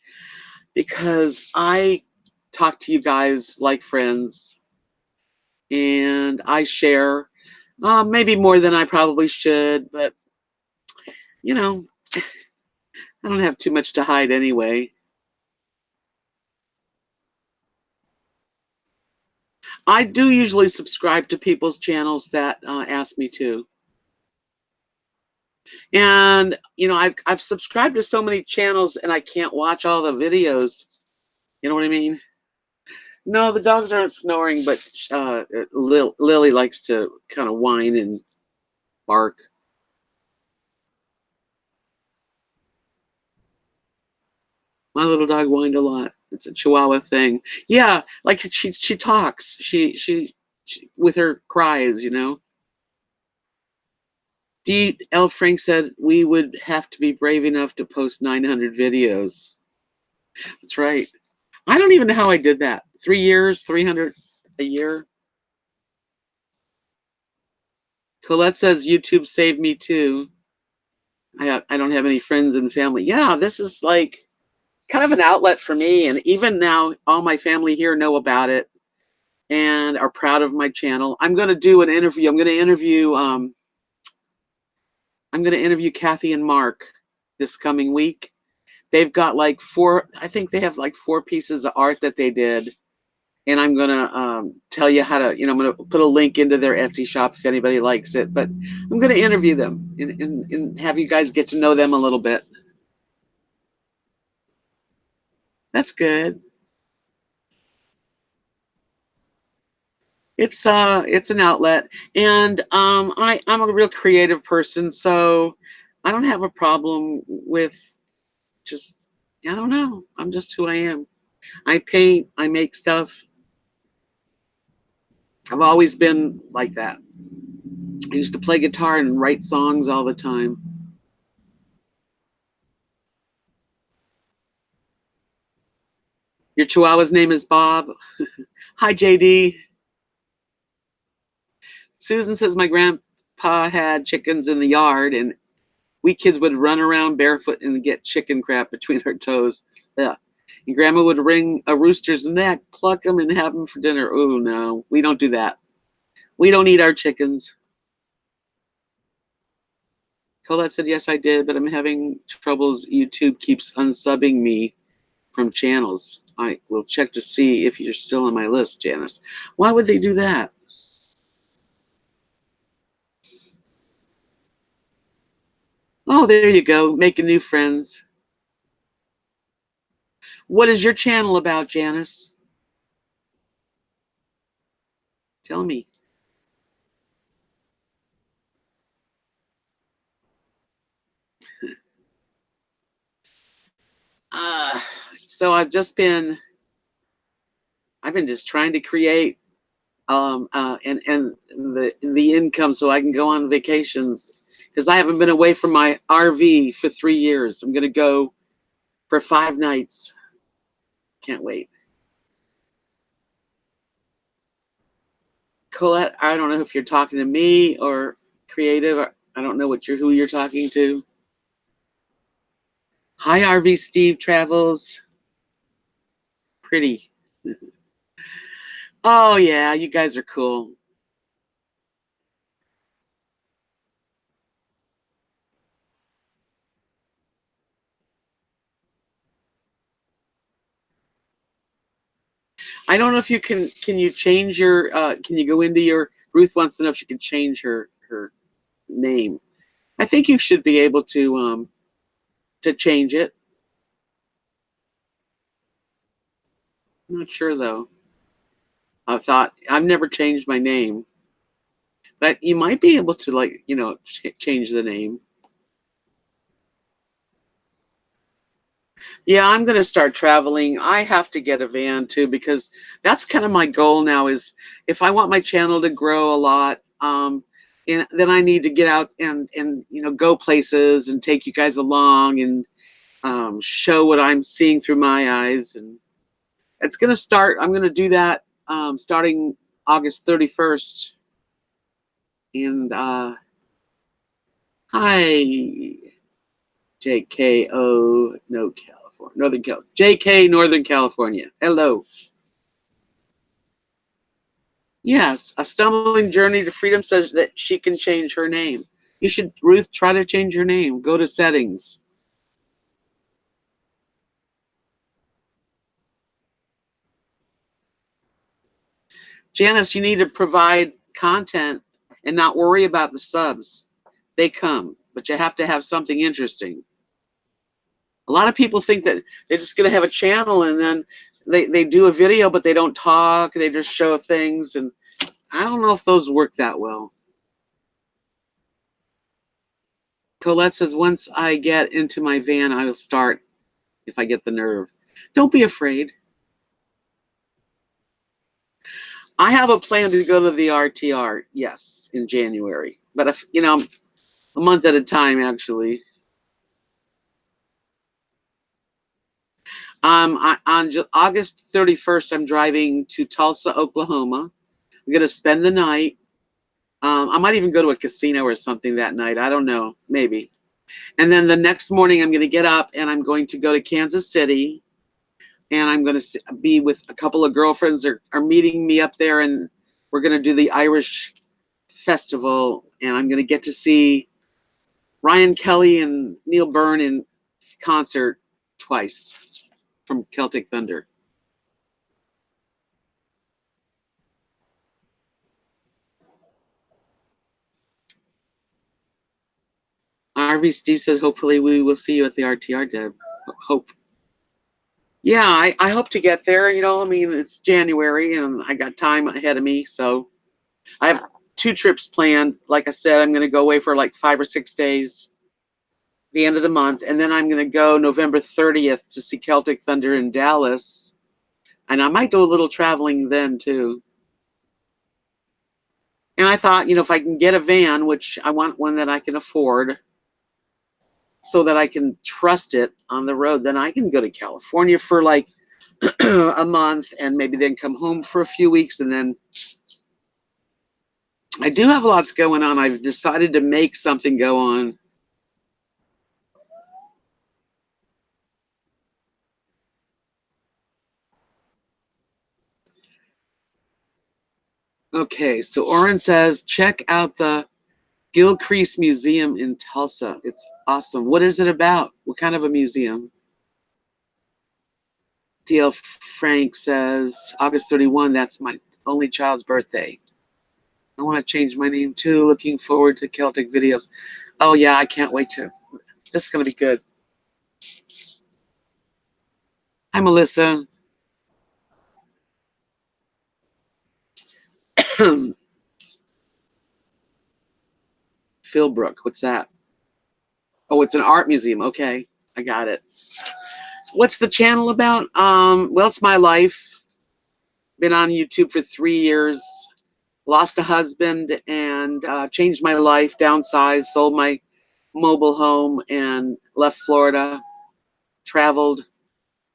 because I talk to you guys like friends and I share, maybe more than I probably should, but you know, I don't have too much to hide anyway. I do usually subscribe to people's channels that ask me to. And I've subscribed to so many channels and I can't watch all the videos. You know what I mean? No, the dogs aren't snoring, but Lily likes to kind of whine and bark. My little dog whined a lot. It's a Chihuahua thing. Yeah, like she talks. She with her cries. D. L. Frank said we would have to be brave enough to post 900 videos. That's right. I don't even know how I did that. 3 years, 300 a year. Colette says YouTube saved me too. I don't have any friends and family. Yeah, this is like kind of an outlet for me. And even now, all my family here know about it and are proud of my channel. I'm going to do an interview. I'm going to interview Kathy and Mark this coming week. they've got like I think they have like 4 pieces of art that they did. And I'm going to tell you how to, I'm going to put a link into their Etsy shop if anybody likes it. But I'm going to interview them and have you guys get to know them a little bit. That's good. It's an outlet, and I'm a real creative person, so I don't have a problem with just, I don't know, I'm just who I am. I paint, I make stuff. I've always been like that. I used to play guitar and write songs all the time. Your Chihuahua's name is Bob. Hi, JD. Susan says my grandpa had chickens in the yard, and we kids would run around barefoot and get chicken crap between our toes. Yeah. And Grandma would wring a rooster's neck, pluck him, and have him for dinner. Oh, no, we don't do that. We don't eat our chickens. Colette said, yes, I did, but I'm having troubles. YouTube keeps unsubbing me from channels. I will check to see if you're still on my list, Janice. Why would they do that? Oh, there you go, making new friends. What is your channel about, Janice? Tell me. Uh, so I've been just trying to create and the income so I can go on vacations because I haven't been away from my RV for 3 years. I'm gonna go for 5 nights. Can't wait. Colette, I don't know if you're talking to me or creative. I don't know who you're talking to. Hi, RV Steve Travels. Pretty. Oh yeah, you guys are cool. I don't know if you can you change your can you go into your Ruth wants to know if she can change her name. I think you should be able to change it. I'm not sure though. I've never changed my name, but you might be able to change the name. Yeah, I'm going to start traveling. I have to get a van too because that's kind of my goal now is if I want my channel to grow a lot, and then I need to get out and go places and take you guys along and show what I'm seeing through my eyes. And it's going to start. I'm going to do that starting August 31st. And hi, JKO, no, California, Northern California, JK, Northern California. Hello. Yes, a stumbling journey to freedom says that she can change her name. You should, Ruth, try to change your name. Go to settings. Janice, you need to provide content and not worry about the subs. They come, but you have to have something interesting. A lot of people think that they're just going to have a channel and then they do a video, but they don't talk. They just show things. And I don't know if those work that well. Colette says, once I get into my van, I will start if I get the nerve. Don't be afraid. I have a plan to go to the RTR, yes, in January. But if a month at a time, actually. On August 31st, I'm driving to Tulsa, Oklahoma. I'm gonna spend the night. I might even go to a casino or something that night. I don't know, maybe. And then the next morning, I'm gonna get up and I'm going to go to Kansas City, and I'm gonna be with a couple of girlfriends that are meeting me up there, and we're gonna do the Irish festival, and I'm gonna get to see Ryan Kelly and Neil Byrne in concert twice from Celtic Thunder. RV Steve says, hopefully we will see you at the RTR, Deb. Hope. Yeah, I hope to get there. You know, I mean, it's January and I got time ahead of me. So I have 2 trips planned. Like I said, I'm going to go away for like 5 or 6 days the end of the month. And then I'm going to go November 30th to see Celtic Thunder in Dallas. And I might do a little traveling then too. And I thought, you know, if I can get a van, which I want one that I can afford, so that I can trust it on the road, then I can go to California for like a month and maybe then come home for a few weeks. And then I do have lots going on. I've decided to make something go on. Okay, so Oren says, check out the Gilcrease Museum in Tulsa. It's awesome. What is it about? What kind of a museum? DL Frank says, August 31, that's my only child's birthday. I want to change my name too. Looking forward to Celtic videos. Oh yeah, I can't wait to. This is going to be good. Hi, Melissa. Philbrook, what's that? Oh, it's an art museum. Okay, I got it. What's the channel about? Well, it's my life. Been on YouTube for 3 years. Lost a husband and changed my life, downsized, sold my mobile home and left Florida, traveled,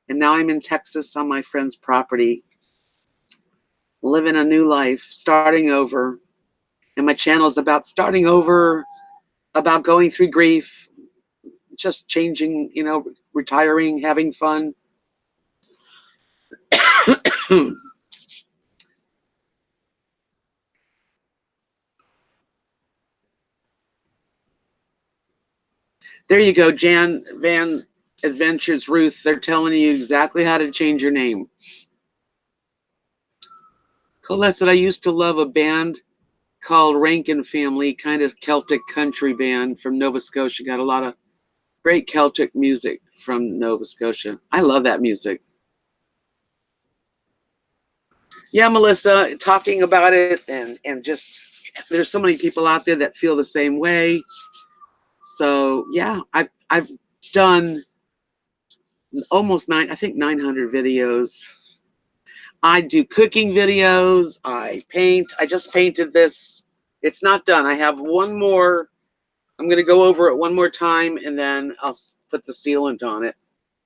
and now I'm in Texas on my friend's property, living a new life, starting over. And my channel is about starting over, about going through grief, just changing, you know, retiring, having fun. There you go, Jan Van Adventures Ruth. They're telling you exactly how to change your name. Colette said, I used to love a band called Rankin Family, kind of Celtic country band from Nova Scotia. Got a lot of great Celtic music from Nova Scotia. I love that music. Yeah, Melissa, talking about it and just there's so many people out there that feel the same way. So yeah, I've done almost 900 videos. I do cooking videos. I paint. I just painted this. It's not done. I have one more. I'm going to go over it one more time and then I'll put the sealant on it.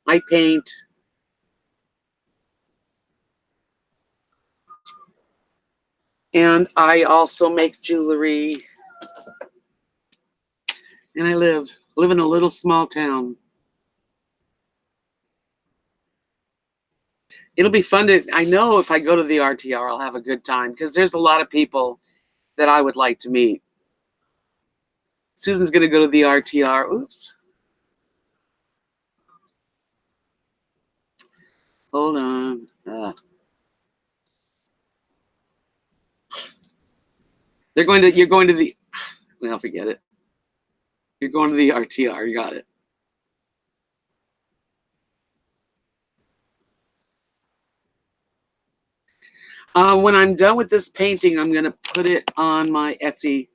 I paint. And I also make jewelry. And I live in a little small town. It'll be fun to, I know if I go to the RTR, I'll have a good time because there's a lot of people that I would like to meet. Susan's going to go to the RTR. Oops. Hold on. You're going to the, well, forget it. You're going to the RTR. You got it. When I'm done with this painting, I'm going to put it on my Etsy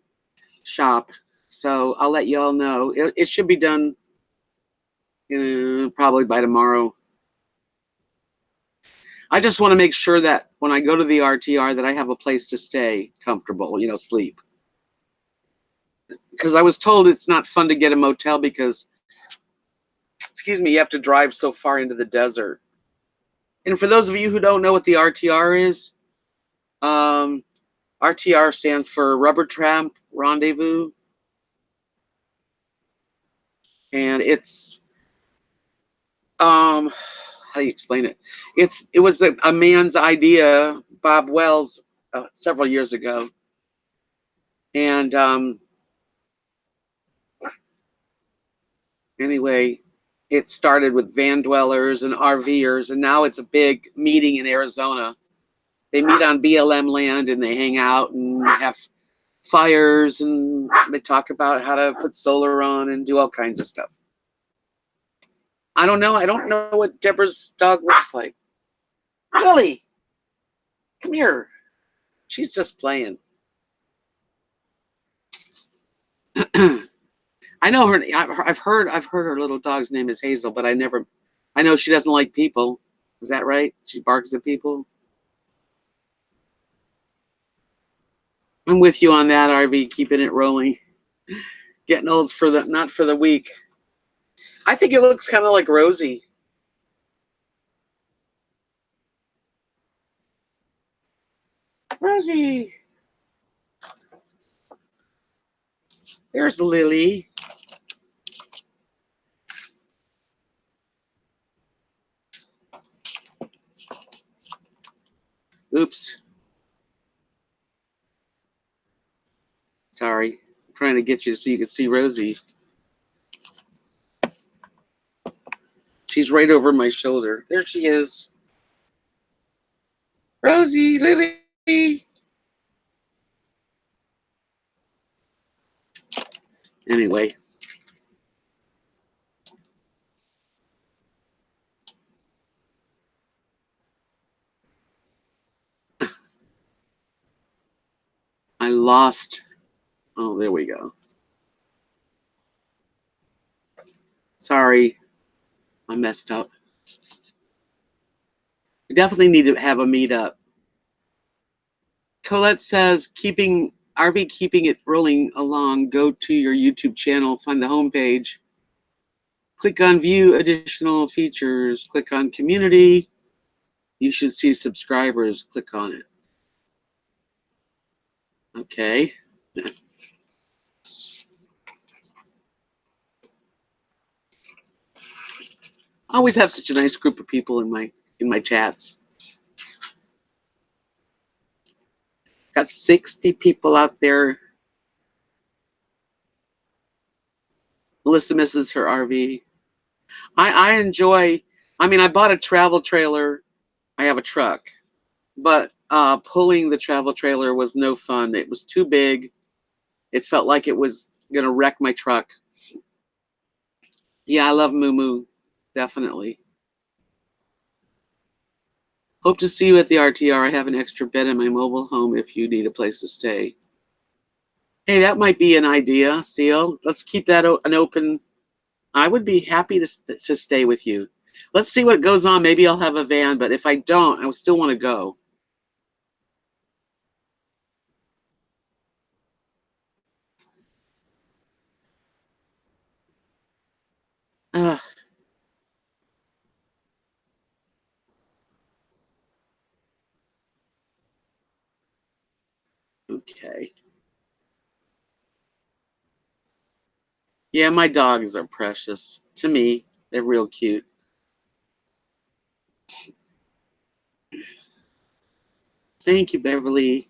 shop. So I'll let you all know. It should be done probably by tomorrow. I just want to make sure that when I go to the RTR that I have a place to stay comfortable, you know, sleep. Because I was told it's not fun to get a motel because, excuse me, you have to drive so far into the desert. And for those of you who don't know what the RTR is, RTR stands for Rubber Tramp Rendezvous. And it's, how do you explain it? It was a man's idea, Bob Wells, several years ago. And anyway, It started with van dwellers and RVers, and now it's a big meeting in Arizona. They meet on BLM land and they hang out and have fires and they talk about how to put solar on and do all kinds of stuff. I don't know. I don't know what Deborah's dog looks like. Lily, come here. She's just playing. I know her. I've heard her little dog's name is Hazel, but I know she doesn't like people. Is that right? She barks at people. I'm with you on that, RV. Keeping it rolling. Getting old's not for the weak. I think it looks kind of like Rosie. Rosie. There's Lily. Oops. Sorry. I'm trying to get you so you can see Rosie. She's right over my shoulder. There she is. Rosie, Lily. Anyway. I lost. Oh, there we go. Sorry. I messed up. We definitely need to have a meetup. Colette says, RV keeping it rolling along. Go to your YouTube channel, find the homepage. Click on view additional features. Click on community. You should see subscribers. Click on it. Okay. I always have such a nice group of people in my chats. Got 60 people out there. Melissa misses her RV. I enjoy. I mean, I bought a travel trailer. I have a truck, but pulling the travel trailer was no fun. It was too big. It felt like it was gonna wreck my truck. Yeah, I love Moo Moo, definitely. Hope to see you at the RTR. I have an extra bed in my mobile home if you need a place to stay. Hey, that might be an idea, Seal. Let's keep that an open. I would be happy to stay with you. Let's see what goes on. Maybe I'll have a van, but if I don't, I still want to go. Uh, okay. Yeah, my dogs are precious. To me, they're real cute. Thank you, Beverly.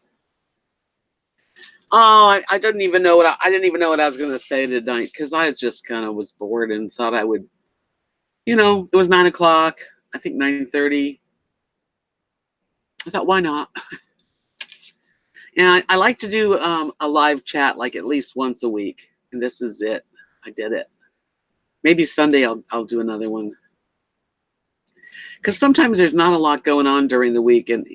Oh, I didn't even know I didn't even know what I was going to say tonight because I just kind of was bored and thought I would, it was 9 o'clock. I think 9:30. I thought, why not? And I like to do a live chat like at least once a week, and this is it. I did it. Maybe Sunday I'll do another one because sometimes there's not a lot going on during the week, and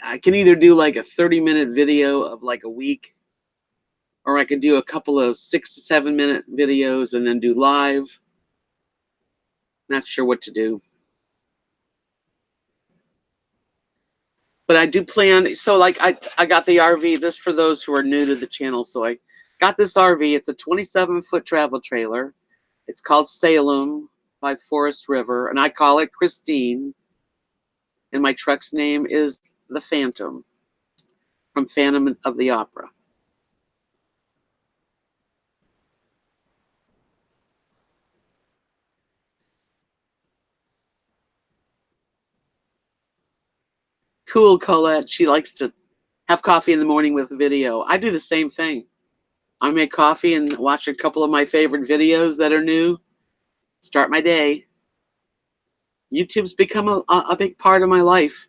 I can either do like a 30-minute video of like a week, or I could do a couple of 6 to 7 minute videos and then do live. Not sure what to do. But I do plan, so like I got the RV, just for those who are new to the channel. So I got this RV. It's a 27-foot travel trailer. It's called Salem by Forest River, and I call it Christine. And my truck's name is the Phantom from Phantom of the Opera. Cool, Colette. She likes to have coffee in the morning with video. I do the same thing. I make coffee and watch a couple of my favorite videos that are new. Start my day. YouTube's become a big part of my life.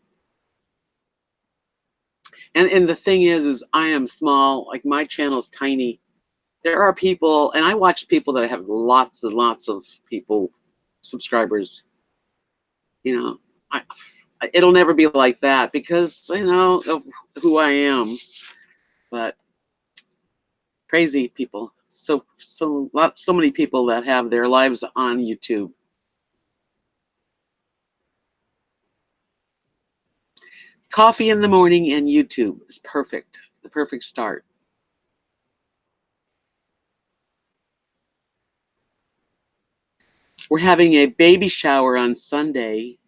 And the thing is I am small. Like my channel's tiny. There are people, and I watch people that have lots and lots of people, subscribers. You know, it'll never be like that because of who I am. But crazy people, so many people that have their lives on YouTube. Coffee in the morning and YouTube is perfect. The perfect start. We're having a baby shower on Sunday.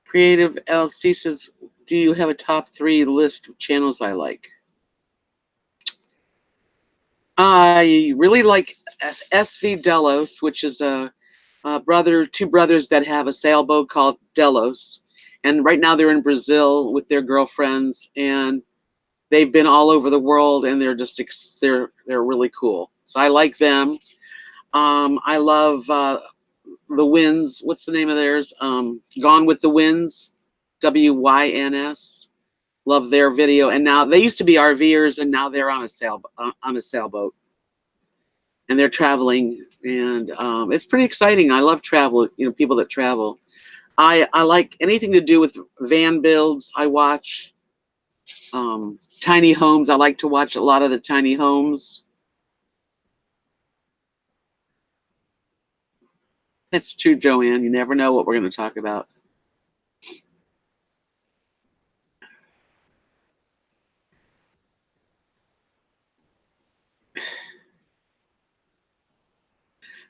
Creative LC says, do you have a top 3 list of channels I like? I really like SV Delos, which is two brothers that have a sailboat called Delos. And right now they're in Brazil with their girlfriends, and they've been all over the world, and they're really cool. So I like them. I love the Winds. What's the name of theirs? Gone with the Winds, WYNS. Love their video. And now they used to be RVers, and now they're on a sailboat, and they're traveling, and it's pretty exciting. I love travel. People that travel. I like anything to do with van builds. I watch tiny homes. I like to watch a lot of the tiny homes. That's true, Joanne. You never know what we're going to talk about.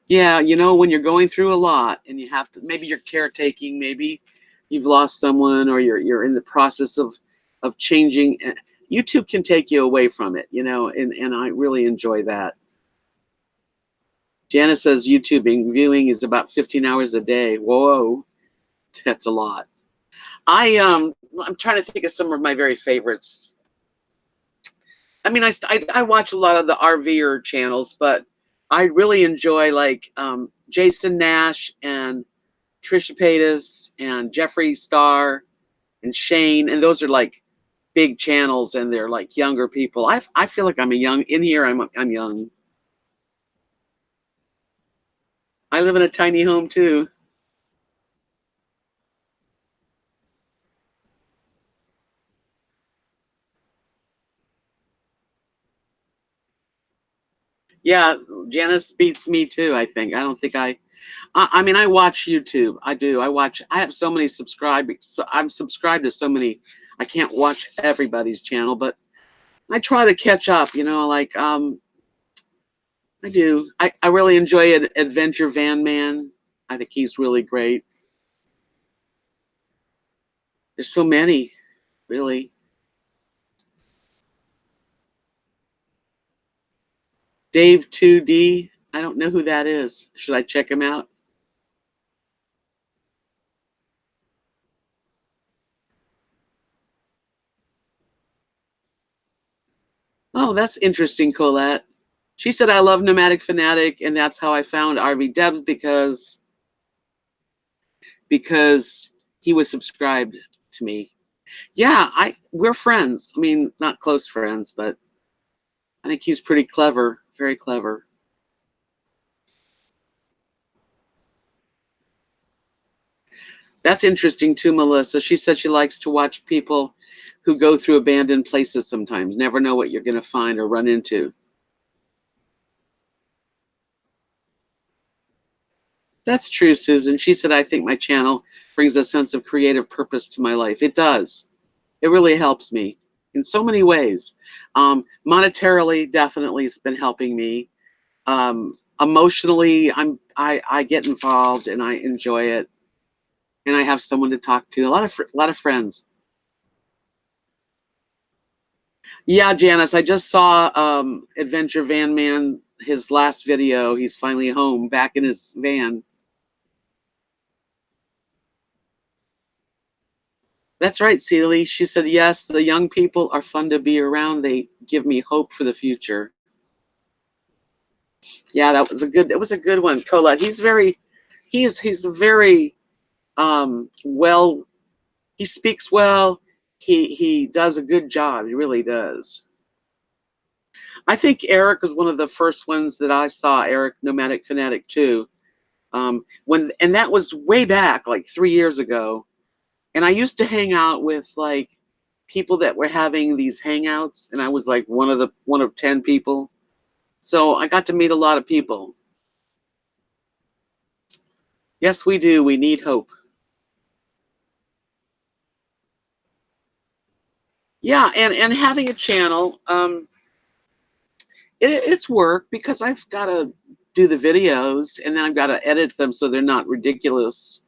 Yeah, when you're going through a lot and you have to, maybe you're caretaking, maybe you've lost someone, or you're in the process of changing. YouTube can take you away from it, and I really enjoy that. Janice says YouTubing viewing is about 15 hours a day. Whoa, that's a lot. I'm trying to think of some of my very favorites. I mean, I watch a lot of the RVer channels, but I really enjoy like Jason Nash and Trisha Paytas and Jeffree Star and Shane, and those are like big channels, and they're like younger people. I feel like I'm I'm young. I live in a tiny home too. Yeah, Janice beats me too, I think. I don't think I mean, I watch YouTube. I do. I have so many subscribers. So I'm subscribed to so many. I can't watch everybody's channel, but I try to catch up, like I do. I really enjoy Adventure Van Man. I think he's really great. There's so many, really. Dave 2D. I don't know who that is. Should I check him out? Oh, that's interesting, Colette. She said, I love Nomadic Fanatic, and that's how I found RVDebs because he was subscribed to me. Yeah, we're friends. I mean, not close friends, but I think he's pretty clever, very clever. That's interesting too, Melissa. She said she likes to watch people who go through abandoned places sometimes. Never know what you're going to find or run into. That's true, Susan. She said, I think my channel brings a sense of creative purpose to my life. It does. It really helps me in so many ways. Monetarily, definitely, it's been helping me. Emotionally, I get involved and I enjoy it, and I have someone to talk to. A lot of friends. Yeah, Janice, I just saw Adventure Van Man, his last video. He's finally home, back in his van. That's right, Celie. She said, yes, the young people are fun to be around. They give me hope for the future. Yeah, that was a good. It was a good one, Colette. He's a very well. He speaks well. He does a good job. He really does. I think Eric was one of the first ones that I saw. Eric Nomadic Fanatic too. And that was way back, like 3 years ago. And I used to hang out with like people that were having these hangouts, and I was like one of 10 people. So I got to meet a lot of people. Yes, we do. We need hope. Yeah, and having a channel, it's work because I've got to do the videos and then I've got to edit them so they're not ridiculous.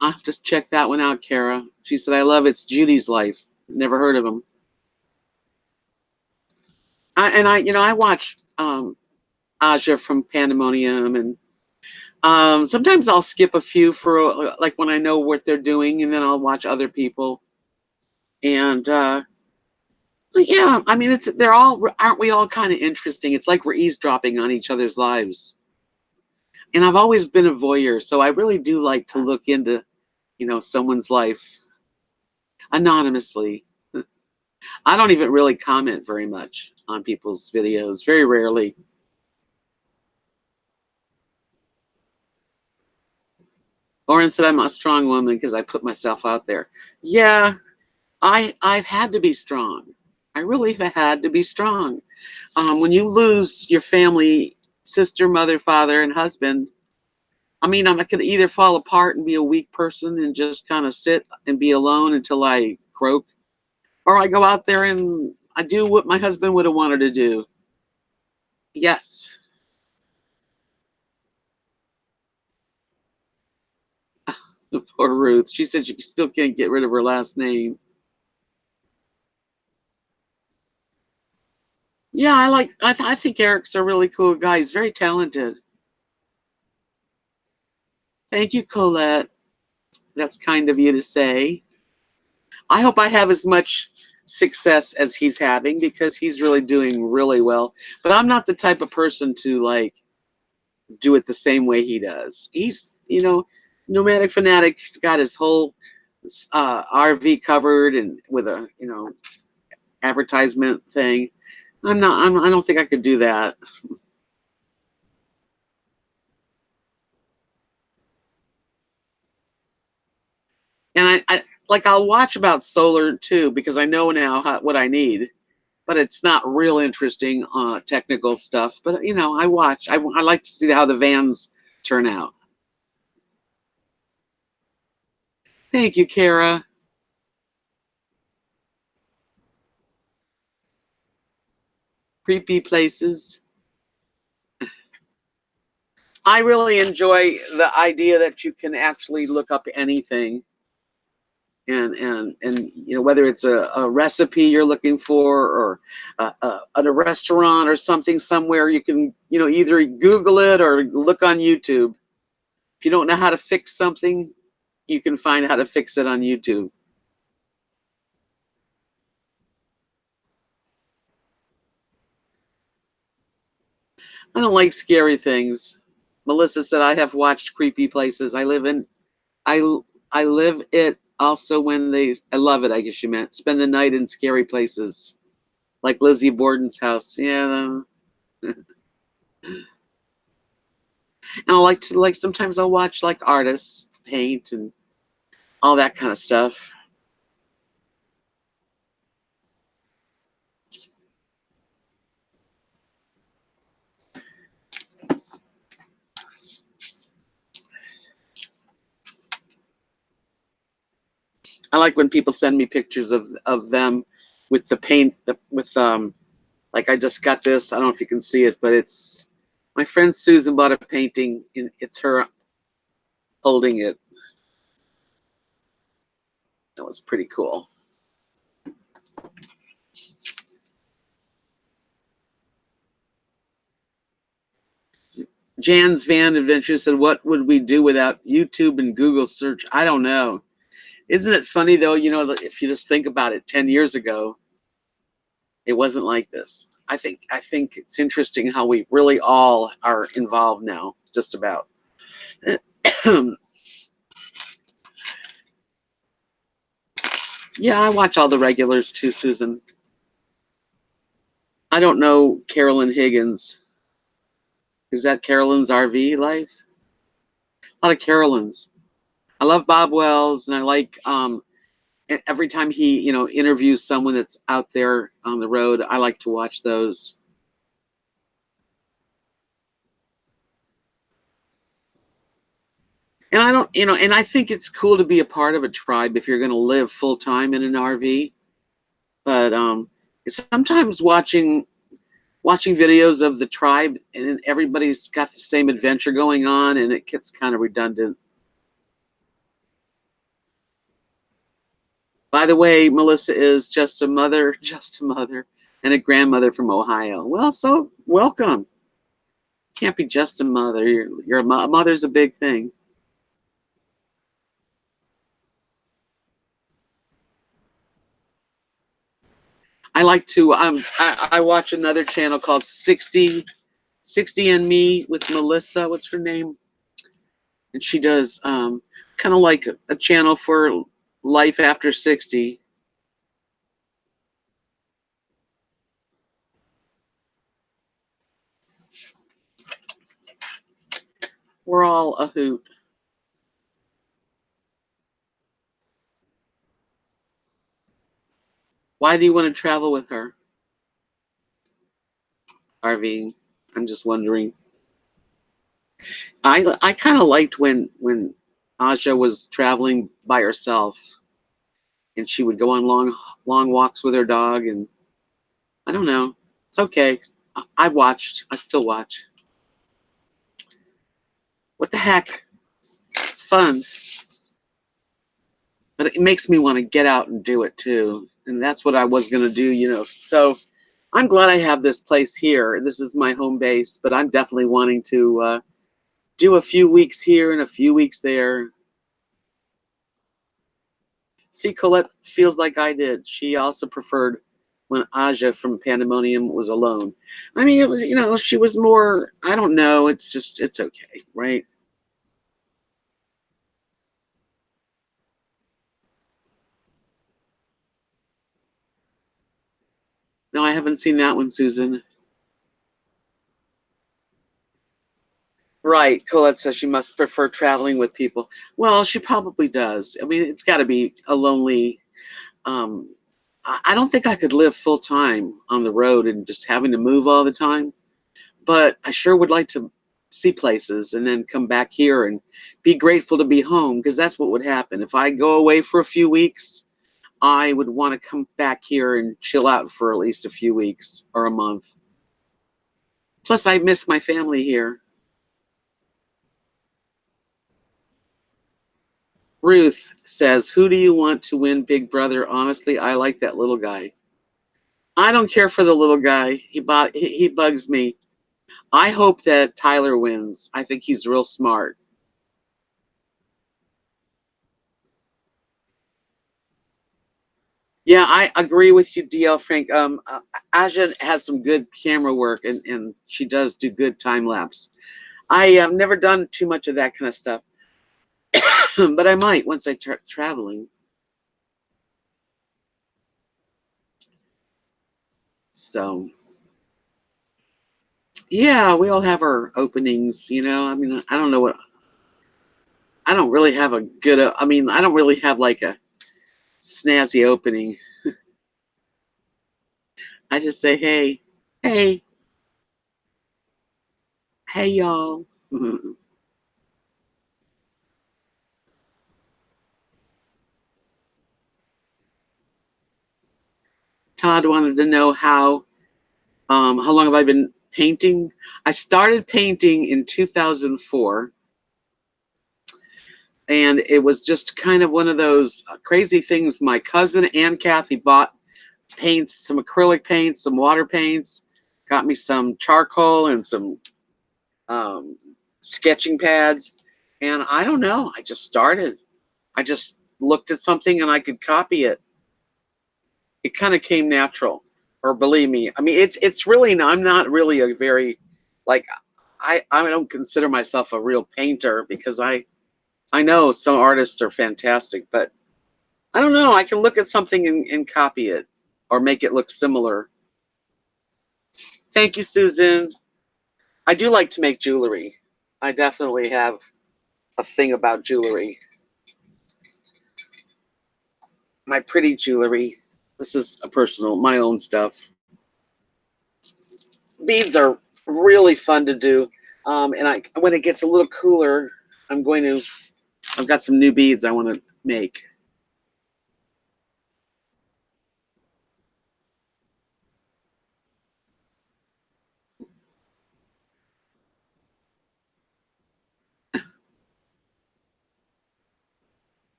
I'll just check that one out, Kara. She said, "I love It's Judy's Life." Never heard of him. I watch Aja from Pandemonium, and sometimes I'll skip a few for like when I know what they're doing, and then I'll watch other people. And yeah, I mean, they're all, aren't we all kind of interesting? It's like we're eavesdropping on each other's lives. And I've always been a voyeur, so I really do like to look into, someone's life anonymously. I don't even really comment very much on people's videos, very rarely. Or instead, I'm a strong woman because I put myself out there. Yeah, I've had to be strong. I really have had to be strong. When you lose your family, sister, mother, father, and husband, I mean, I could either fall apart and be a weak person and just kind of sit and be alone until I croak, or I go out there and I do what my husband would have wanted to do. Yes. Poor Ruth. She said she still can't get rid of her last name. Yeah, I think Eric's a really cool guy. He's very talented. Thank you, Colette. That's kind of you to say. I hope I have as much success as he's having because he's really doing really well. But I'm not the type of person to like do it the same way he does. He's, Nomadic Fanatic. He's got his whole RV covered and with a, advertisement thing. I don't think I could do that. And I'll watch about solar too because I know now what I need. But it's not real interesting technical stuff. But I watch. I like to see how the vans turn out. Thank you, Kara. Creepy places. I really enjoy the idea that you can actually look up anything, and whether it's a recipe you're looking for, or at a restaurant or something somewhere, you can either Google it or look on YouTube. If you don't know how to fix something, you can find how to fix it on YouTube. I don't like scary things. Melissa said I have watched creepy places. I I live it also when I love it, I guess you meant. Spend the night in scary places. Like Lizzie Borden's house. Yeah. And I like to, like, sometimes I'll watch like artists paint and all that kind of stuff. I like when people send me pictures of them with the paint with like I just got this. I don't know if you can see it, but it's my friend Susan bought a painting and it's her holding it. That was pretty cool. Jan's Van Adventure said, "What would we do without YouTube and Google search?" I don't know. Isn't it funny though? If you just think about it, 10 years ago, it wasn't like this. I think it's interesting how we really all are involved now, just about. Yeah, I watch all the regulars too, Susan. I don't know Carolyn Higgins. Is that Carolyn's RV life? A lot of Carolyn's. I love Bob Wells, and I like every time he, interviews someone that's out there on the road. I like to watch those. And I don't, and I think it's cool to be a part of a tribe if you're going to live full time in an RV. But sometimes watching videos of the tribe and everybody's got the same adventure going on, and it gets kind of redundant. By the way, Melissa is just a mother, and a grandmother from Ohio. Well, so welcome. Can't be just a mother. A mother's a big thing. I like to I watch another channel called 60 and Me with Melissa. What's her name? And she does kind of like a channel for life after 60. We're all a hoot. Why do you want to travel with her, RV? I'm just wondering. I kind of liked when Aja was traveling by herself, and she would go on long walks with her dog, and I don't know. It's okay. I watched. I still watch. What the heck? It's fun, but it makes me want to get out and do it too. And that's what I was gonna do. So I'm glad I have this place here. This is my home base, but I'm definitely wanting to do a few weeks here and a few weeks there. See, Colette feels like I did. She also preferred when Aja from Pandemonium was alone. I mean, it was, she was more, I don't know. It's okay, right? No, I haven't seen that one, Susan. Right. Colette says she must prefer traveling with people. Well, she probably does. I mean, it's got to be a lonely. Um, I don't think I could live full time on the road and just having to move all the time. But I sure would like to see places and then come back here and be grateful to be home, because that's what would happen. If I go away for a few weeks, I would want to come back here and chill out for at least a few weeks or a month. Plus, I miss my family here. Ruth says, "Who do you want to win Big Brother? Honestly, I like that little guy." I don't care for the little guy. He bugs me. I hope that Tyler wins. I think he's real smart. Yeah, I agree with you, DL Frank. Aja has some good camera work, and she does do good time lapse. I have never done too much of that kind of stuff, but I might once I start traveling. So, yeah, we all have our openings, I mean, I don't know what, I don't really have a good, I mean, I don't really have like a snazzy opening. I just say, hey, hey, hey, y'all. Todd wanted to know how long have I been painting? I started painting in 2004, and it was just kind of one of those crazy things. My cousin and Kathy bought paints, some acrylic paints, some water paints, got me some charcoal and some um, sketching pads, and I don't know. I just started. I just looked at something and I could copy it. It kind of came natural. or believe me. I mean, it's really not, I'm not really a very, like, I don't consider myself a real painter because I know some artists are fantastic, but I don't know. I can look at something and copy it or make it look similar. Thank you, Susan. I do like to make jewelry. I definitely have a thing about jewelry. My pretty jewelry. This is a personal, my own stuff. Beads are really fun to do. And when it gets a little cooler, I've got some new beads I want to make.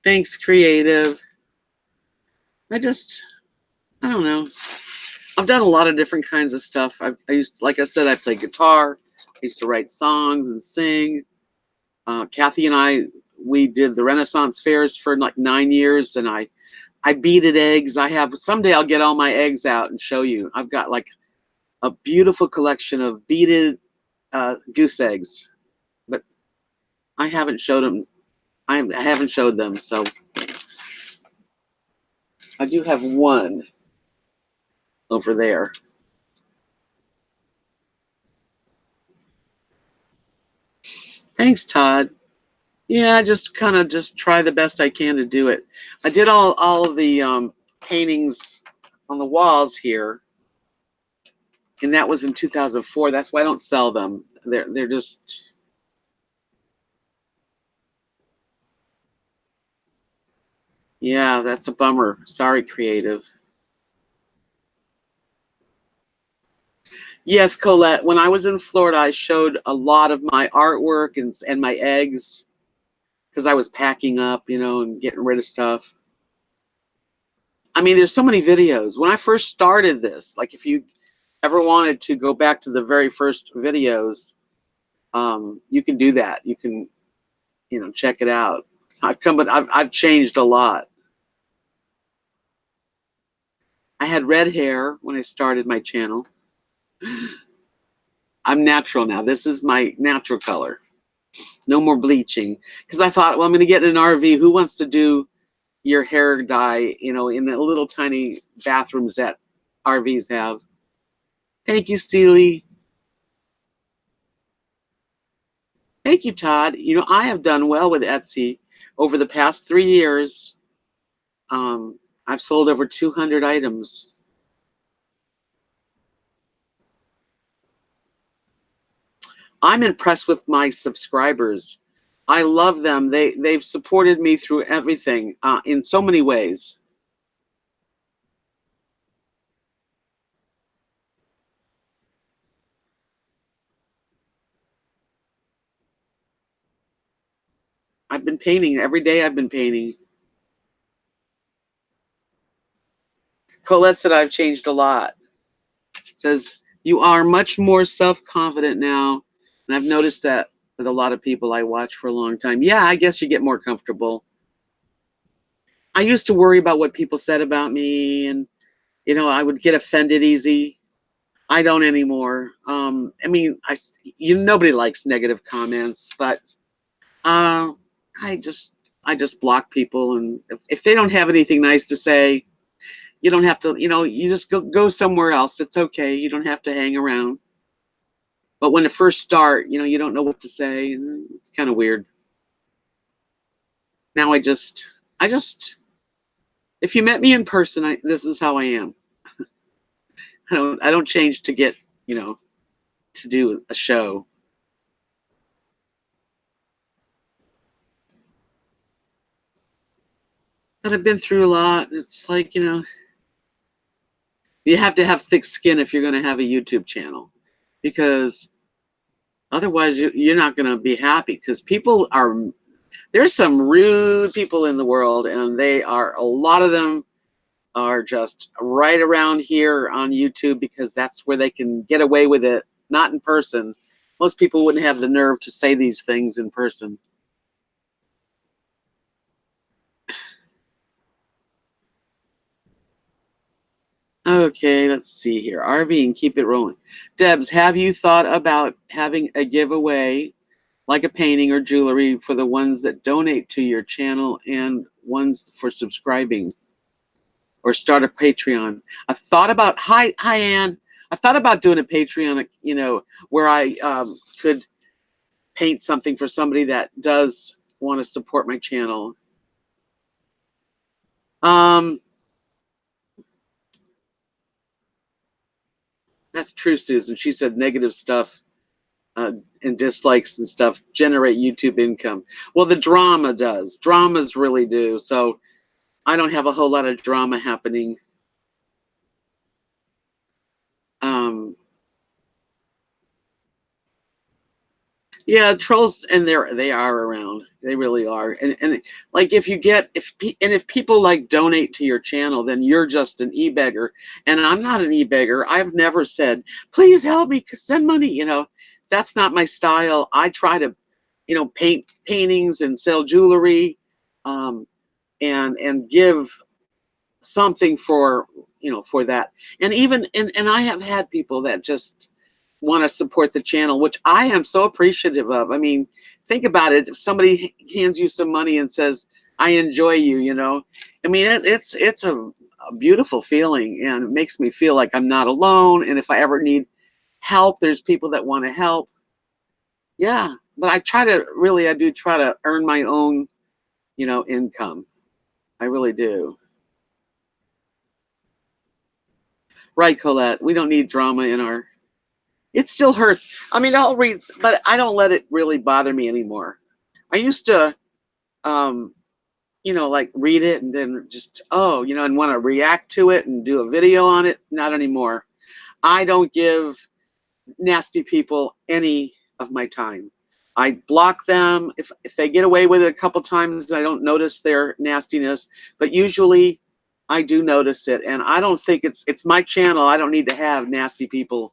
Thanks, creative. I just, I don't know. I've done a lot of different kinds of stuff. Like I said, I play guitar. I used to write songs and sing. Kathy and we did the Renaissance fairs for like 9 years, and I beaded eggs. Someday I'll get all my eggs out and show you. I've got like a beautiful collection of beaded goose eggs, but I haven't showed them. I haven't showed them, so I do have one over there. Thanks, Todd. Yeah, I just kind of just try the best I can to do it. I did all of the paintings on the walls here, and that was in 2004. That's why I don't sell them. They're just, yeah, that's a bummer. Sorry, creative. Yes, Colette. When I was in Florida, I showed a lot of my artwork and my eggs because I was packing up, and getting rid of stuff. I mean, there's so many videos. When I first started this, like if you ever wanted to go back to the very first videos, you can do that. You can, check it out. But I've changed a lot. I had red hair when I started my channel. I'm natural now. This is my natural color. No more bleaching. Because I thought, well, I'm going to get in an RV. Who wants to do your hair dye, in the little tiny bathrooms that RVs have? Thank you, Steely. Thank you, Todd. I have done well with Etsy over the past 3 years. I've sold over 200 items. I'm impressed with my subscribers. I love them. They've supported me through everything in so many ways. I've been painting every day. I've been painting. Colette said I've changed a lot. Says you are much more self-confident now, and I've noticed that with a lot of people I watch for a long time. Yeah, I guess you get more comfortable. I used to worry about what people said about me, and I would get offended easy. I don't anymore. I mean, nobody likes negative comments, but uh, I just I just block people, and if they don't have anything nice to say, you don't have to. You just go somewhere else. It's okay. You don't have to hang around. But when it first start, you don't know what to say, and it's kind of weird. Now I just if you met me in person, this is how I am. I don't change to get you know to do a show. But I've been through a lot. It's like you have to have thick skin if you're going to have a YouTube channel, because otherwise you're not going to be happy. Because there's some rude people in the world, and a lot of them are just right around here on YouTube because that's where they can get away with it, not in person. Most people wouldn't have the nerve to say these things in person. Okay, let's see here. RV and keep it rolling. Debs, have you thought about having a giveaway like a painting or jewelry for the ones that donate to your channel and ones for subscribing, or start a Patreon? I've thought about hi Ann. I thought about doing a Patreon, where I could paint something for somebody that does want to support my channel. That's true, Susan. She said negative stuff and dislikes and stuff generate YouTube income. Well, the drama does. Dramas really do. So I don't have a whole lot of drama happening. Um, yeah, trolls, and they are around. They really are. And like if people like donate to your channel, then you're just an e-beggar. And I'm not an e-beggar. I've never said, please help me, send money. That's not my style. I try to, paint paintings and sell jewelry, um, and give something for that. And even and I have had people that just want to support the channel, which I am so appreciative of. I mean, think about it. If somebody hands you some money and says, I enjoy you, I mean, it's a beautiful feeling, and it makes me feel like I'm not alone. And if I ever need help, there's people that want to help. Yeah. But I do try to earn my own, income. I really do. Right, Colette. We don't need drama in our. It still hurts. I mean, I'll read, but I don't let it really bother me anymore. I used to, um, like read it and then just, and want to react to it and do a video on it. Not anymore. I don't give nasty people any of my time. I block them. If they get away with it a couple times, I don't notice their nastiness, but usually I do notice it. And I don't think it's my channel. I don't need to have nasty people.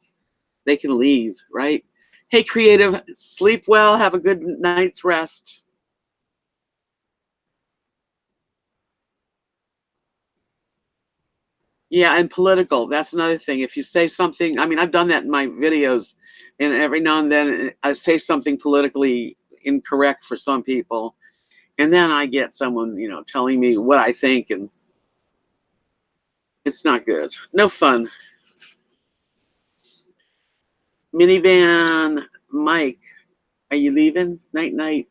They can leave, right? Hey, creative, sleep well, have a good night's rest. Yeah, and political, that's another thing. If you say something, I mean, I've done that in my videos, and every now and then I say something politically incorrect for some people, and then I get someone, telling me what I think, and it's not good. No fun. Minivan Mike, are you leaving? Night, night.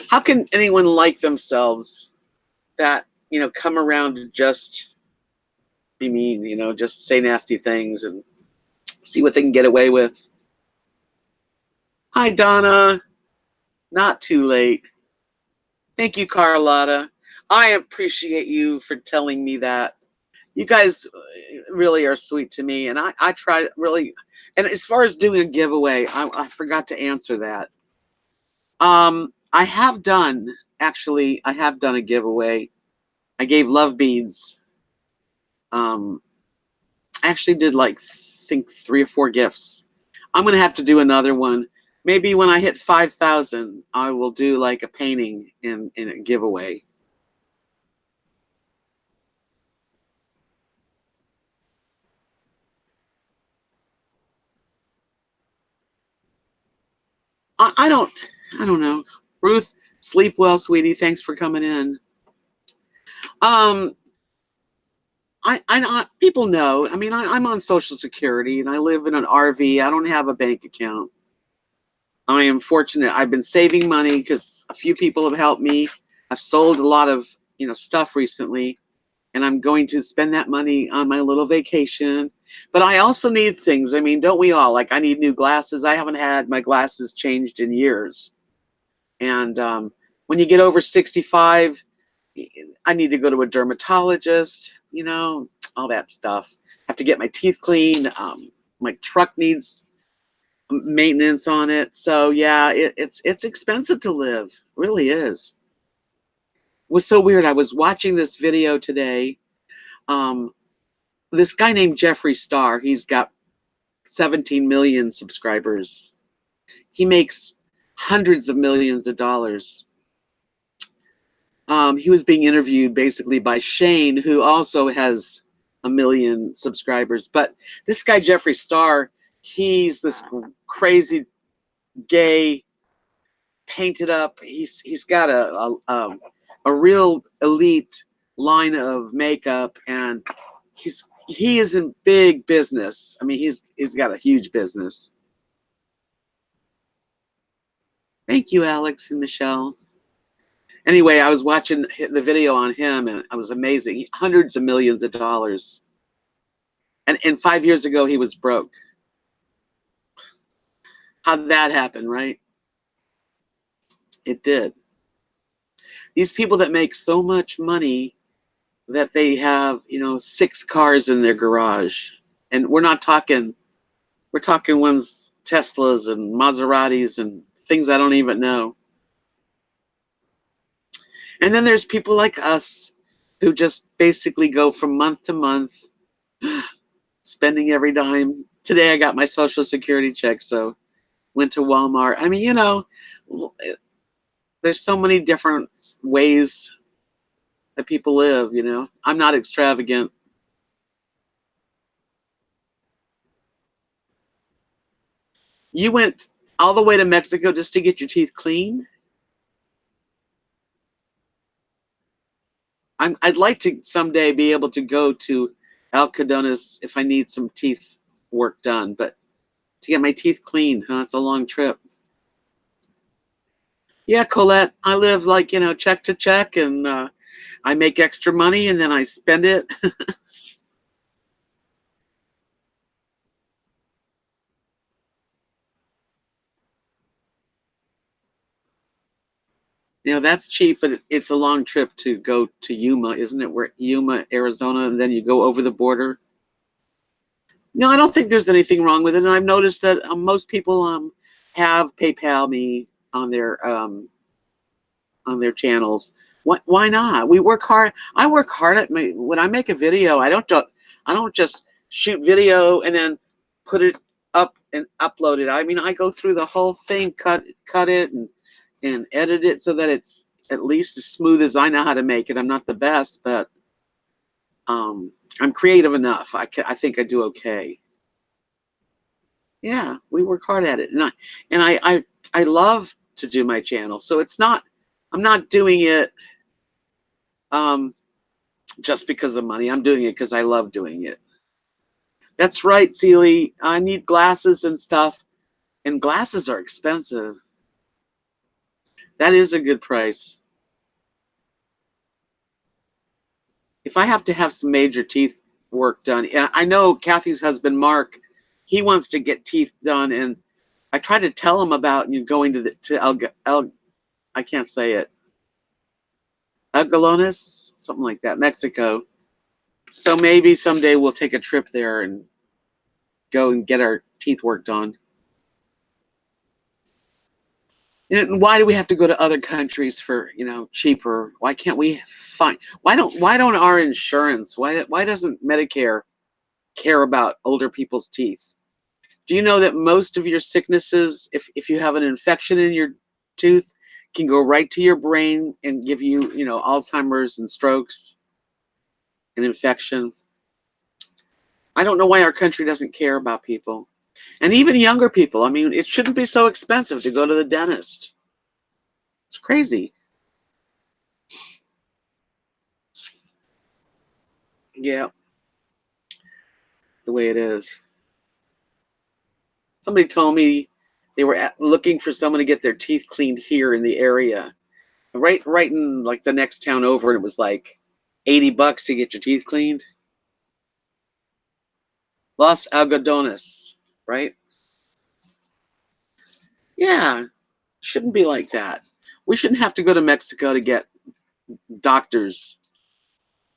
How can anyone like themselves that, come around to just be mean, just say nasty things and see what they can get away with? Hi, Donna. Not too late. Thank you, Carlotta. I appreciate you for telling me that. You guys really are sweet to me, and I try really. And as far as doing a giveaway, I forgot to answer that. I have done, actually, I have done a giveaway. I gave love beads. Um, I actually did like think 3 or 4 gifts. I'm gonna have to do another one. Maybe when I hit 5,000, I will do like a painting in a giveaway. I don't know. Ruth, sleep well, sweetie. Thanks for coming in. Um, people know. I mean, I'm on Social Security and I live in an RV. I don't have a bank account. I am fortunate. I've been saving money because a few people have helped me. I've sold a lot of stuff recently, and I'm going to spend that money on my little vacation. But I also need things. I mean, don't we all? Like, I need new glasses. I haven't had my glasses changed in years. And when you get over 65, I need to go to a dermatologist, all that stuff. I have to get my teeth cleaned. My truck needs maintenance on it. So yeah, it's expensive to live. It really is. It was so weird. I was watching this video today. Um, this guy named Jeffree Star, he's got 17 million subscribers. He makes hundreds of millions of dollars. He was being interviewed basically by Shane, who also has 1 million subscribers. But this guy, Jeffree Star, he's this crazy gay, painted up. He's got a real elite line of makeup, and he is in big business. I mean, he's got a huge business. Thank you, Alex and Michelle. Anyway, I was watching the video on him, and it was amazing. Hundreds of millions of dollars. And 5 years ago, he was broke. How'd that happen, right? It did. These people that make so much money that they have, 6 cars in their garage. And we're talking ones Teslas and Maseratis and things I don't even know. And then there's people like us who just basically go from month to month, spending every dime. Today I got my Social Security check, so went to Walmart. I mean, there's so many different ways that people live, I'm not extravagant. You went all the way to Mexico just to get your teeth cleaned? I'd like to someday be able to go to Alcadones if I need some teeth work done, but to get my teeth cleaned, it's a long trip. Yeah, Colette, I live like, check to check, and I make extra money and then I spend it. That's cheap, but it's a long trip to go to Yuma, isn't it? Where Yuma, Arizona, and then you go over the border. No, I don't think there's anything wrong with it. And I've noticed that most people have PayPal me on their channels. Why not? We work hard. I work hard at when I make a video. I don't just shoot video and then put it up and upload it. I mean, I go through the whole thing, cut it and edit it so that it's at least as smooth as I know how to make it. I'm not the best, but I'm creative enough. I think I do okay. Yeah, we work hard at it, and I love to do my channel. So I'm not doing it just because of money. I'm doing it because I love doing it. That's right, Celie. I need glasses and stuff, and glasses are expensive. That is a good price. If I have to have some major teeth work done, I know Kathy's husband Mark, he wants to get teeth done, and I tried to tell him about going to I can't say it, Agalones, something like that, Mexico. So maybe someday we'll take a trip there and go and get our teeth worked on. And why do we have to go to other countries for cheaper? Why can't we find? Why don't our insurance? Why doesn't Medicare care about older people's teeth? Do you know that most of your sicknesses, if you have an infection in your tooth, can go right to your brain and give you Alzheimer's and strokes and infection? I don't know why our country doesn't care about people. And even younger people. I mean, it shouldn't be so expensive to go to the dentist. It's crazy. Yeah, the way it is. Somebody told me they were looking for someone to get their teeth cleaned here in the area, right in like the next town over, and it was like $80 to get your teeth cleaned. Los Algodones, right? Yeah, shouldn't be like that. We shouldn't have to go to Mexico to get doctors,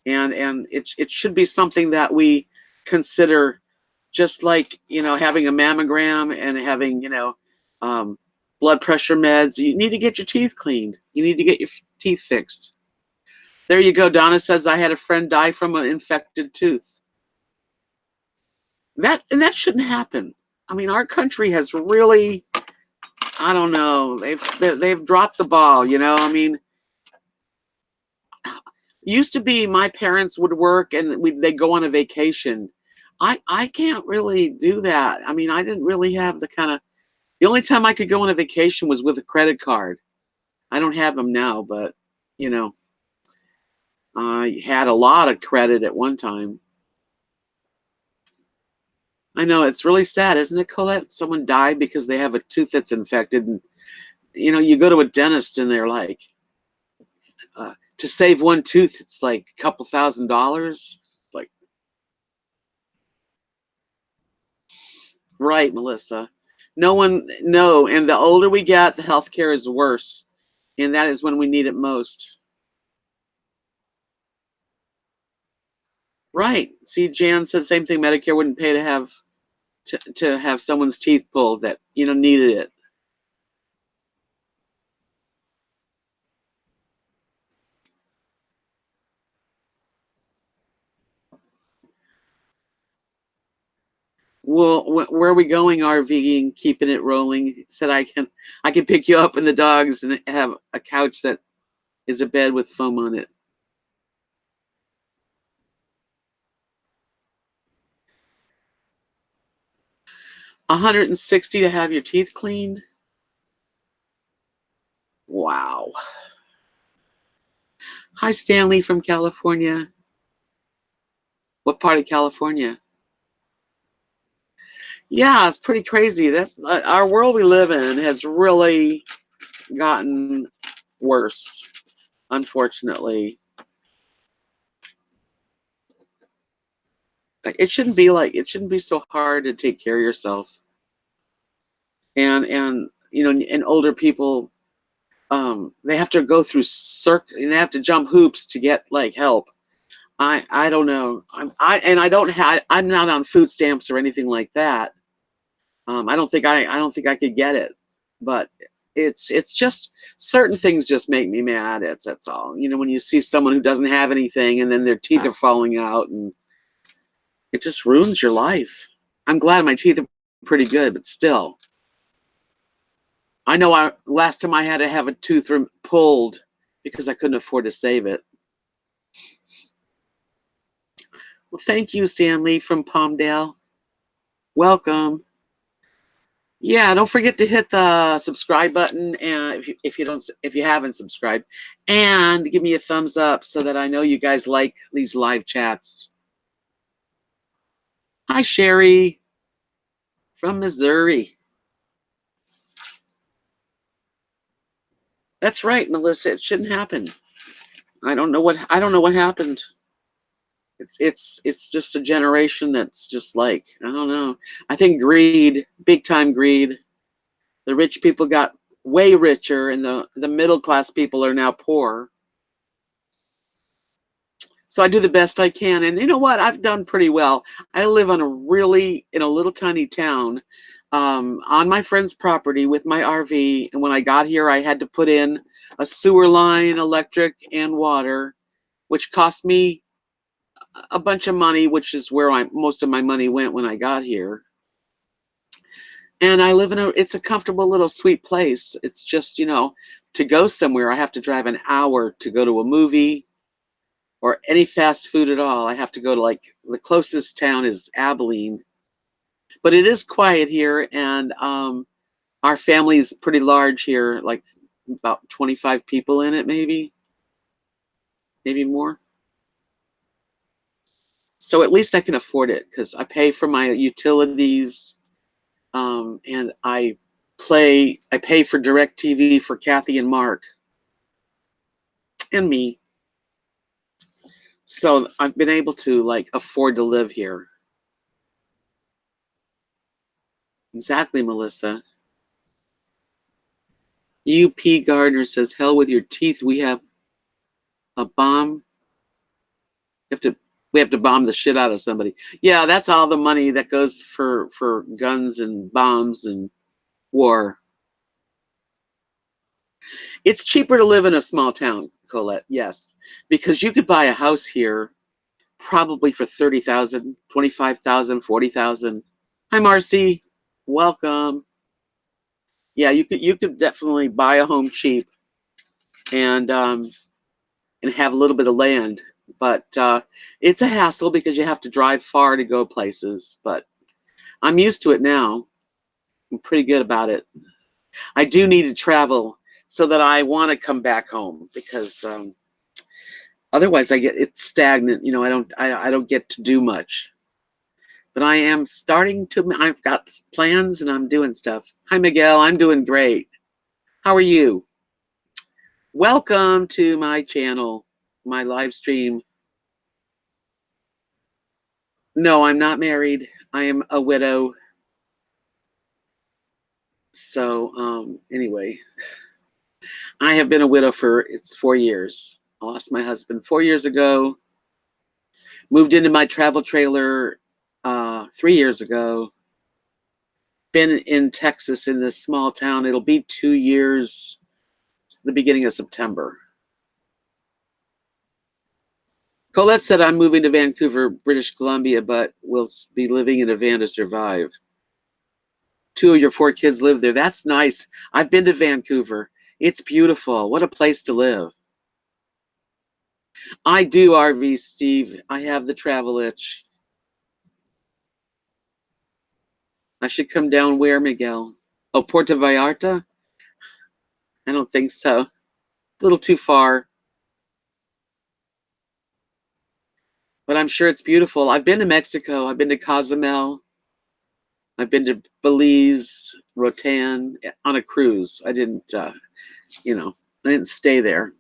and it should be something that we consider, just like having a mammogram and having um, blood pressure meds. You need to get your teeth cleaned. You need to get your teeth fixed. There you go. Donna says, I had a friend die from an infected tooth. That shouldn't happen. I mean, our country has really, I don't know, they've dropped the ball. I mean, Used to be my parents would work and they'd go on a vacation. I can't really do that. I mean, I didn't really have the only time I could go on a vacation was with a credit card. I don't have them now, but you know, I had a lot of credit at one time. I know it's really sad, isn't it, Colette? Someone died because they have a tooth that's infected, and you go to a dentist and they're like, to save one tooth, it's like a couple $1,000. Like, right, Melissa. No, and the older we get, the healthcare is worse, and that is when we need it most. Right. See, Jan said the same thing. Medicare wouldn't pay to have someone's teeth pulled that needed it. Well, where are we going? RVing, keeping it rolling. He said I can pick you up and the dogs and have a couch that is a bed with foam on it. 160 to have your teeth cleaned. Wow. Hi, Stanley from California. What part of California? Yeah, it's pretty crazy. That's our world we live in has really gotten worse, unfortunately. Like, it shouldn't be so hard to take care of yourself. And older people, they have to go through and they have to jump hoops to get like help. I don't know. I'm not on food stamps or anything like that. I don't think I could get it, but it's just certain things just make me mad. That's all. When you see someone who doesn't have anything and then their teeth are falling out, and it just ruins your life. I'm glad my teeth are pretty good, but still, I know last time I had to have a tooth pulled because I couldn't afford to save it. Well, thank you, Stanley from Palmdale. Welcome. Yeah, don't forget to hit the subscribe button, and if you haven't subscribed, and give me a thumbs up so that I know you guys like these live chats. Hi, Sherry from Missouri. That's right, Melissa. It shouldn't happen. I don't know what happened. It's just a generation that's just like, I don't know. I think greed, big time greed. The rich people got way richer, and the middle class people are now poor. So I do the best I can, and you know what? I've done pretty well. I live in a little tiny town, on my friend's property with my RV. And when I got here, I had to put in a sewer line, electric, and water, which cost me a bunch of money, which is where most of my money went when I got here. And I live it's a comfortable little sweet place. It's just, to go somewhere, I have to drive an hour to go to a movie or any fast food at all. I have to go to the closest town is Abilene, but it is quiet here, and our family is pretty large here, like about 25 people in it, maybe more. So at least I can afford it because I pay for my utilities, and I pay for DirecTV for Kathy and Mark and me. So I've been able to afford to live here. Exactly, Melissa. UP Gardner says, "Hell with your teeth. We have a bomb. We have to we have to bomb the shit out of somebody." Yeah, that's all the money that goes for guns and bombs and war. It's cheaper to live in a small town, Colette. Yes, because you could buy a house here probably for 30,000, 25,000, 40,000. Hi, Marcy. Welcome. Yeah, you could definitely buy a home cheap, and and have a little bit of land. But it's a hassle because you have to drive far to go places. But I'm used to it now. I'm pretty good about it. I do need to travel so that I want to come back home because otherwise it's stagnant. You know, I don't get to do much. But I am starting to. I've got plans and I'm doing stuff. Hi, Miguel. I'm doing great. How are you? Welcome to my channel, my live stream. No, I'm not married. I am a widow. So, anyway, I have been a widow for 4 years. I lost my husband 4 years ago. Moved into my travel trailer 3 years ago. Been in Texas in this small town. It'll be 2 years, the beginning of September. Colette said I'm moving to Vancouver, British Columbia, but will be living in a van to survive. 2 of your 4 kids live there. That's nice. I've been to Vancouver. It's beautiful. What a place to live. I do, RV Steve. I have the travel itch. I should come down where, Miguel? Oh, Puerto Vallarta? I don't think so. A little too far. But I'm sure it's beautiful. I've been to Mexico. I've been to Cozumel. I've been to Belize, Rotan on a cruise. I didn't, I didn't stay there.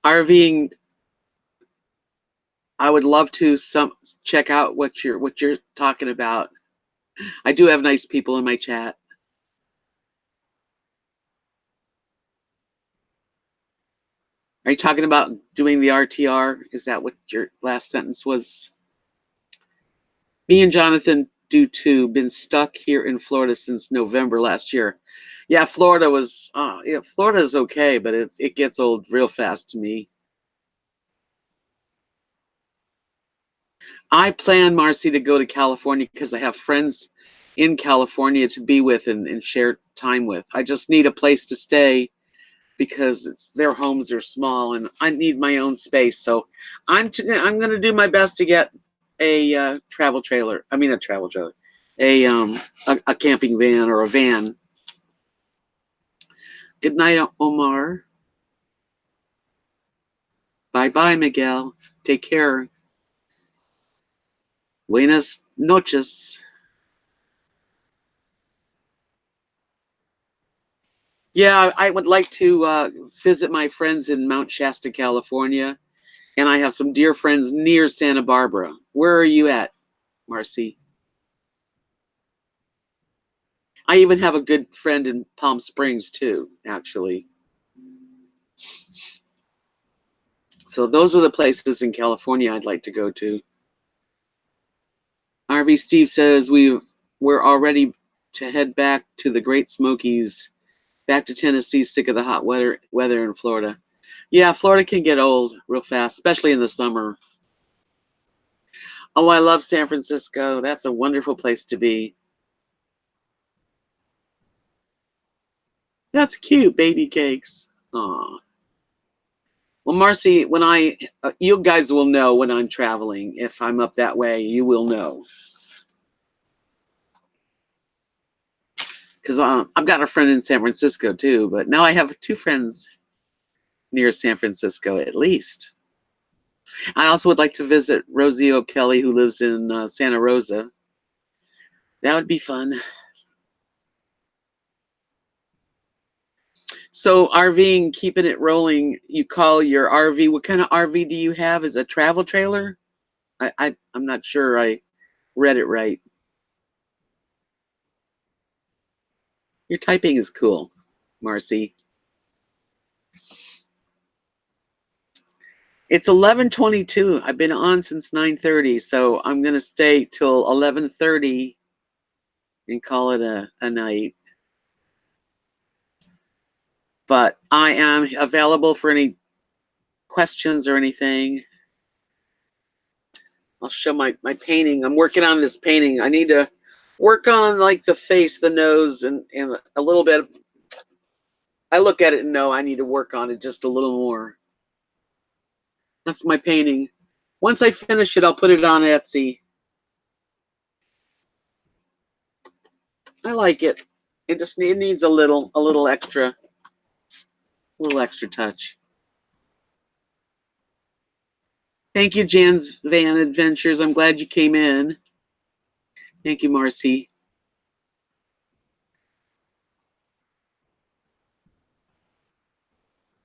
RVing, I would love to check out what you're talking about. I do have nice people in my chat. Are you talking about doing the RTR? Is that what your last sentence was? Me and Jonathan do too. Been stuck here in Florida since November last year. Yeah, Florida was. Florida is okay, but it gets old real fast to me. I plan, Marcy, to go to California because I have friends in California to be with and share time with. I just need a place to stay because their homes are small and I need my own space. So I'm going to do my best to get a travel trailer. I mean, a travel trailer, a camping van or a van. Good night, Omar. Bye bye, Miguel. Take care. Buenas noches. Yeah, I would like to visit my friends in Mount Shasta, California, and I have some dear friends near Santa Barbara. Where are you at, Marcy? I even have a good friend in Palm Springs too, actually. So those are the places in California I'd like to go to. RV Steve says we're already to head back to the Great Smokies, back to Tennessee, sick of the hot weather in Florida. Yeah, Florida can get old real fast, especially in the summer. Oh, I love San Francisco. That's a wonderful place to be. That's cute, baby cakes. Aw. Well, Marcy, when you guys will know when I'm traveling. If I'm up that way, you will know. Because I've got a friend in San Francisco too, but now I have 2 friends near San Francisco at least. I also would like to visit Rosie O'Kelly, who lives in Santa Rosa. That would be fun. So RVing, keeping it rolling. You call your RV. What kind of RV do you have? Is it a travel trailer? I'm not sure I read it right. Your typing is cool, Marcy. It's 11:22. I've been on since 9:30, so I'm gonna stay till 11:30 and call it a night. But I am available for any questions or anything, I'll show my painting. I'm working on this painting. I need to work on like the face, the nose, and a little bit. I look at it and know I need to work on it just a little more. That's my painting. Once I finish it, I'll put it on Etsy. I like it. It just needs a little extra touch. Thank you, Jan's Van Adventures. I'm glad you came in. Thank you, Marcy.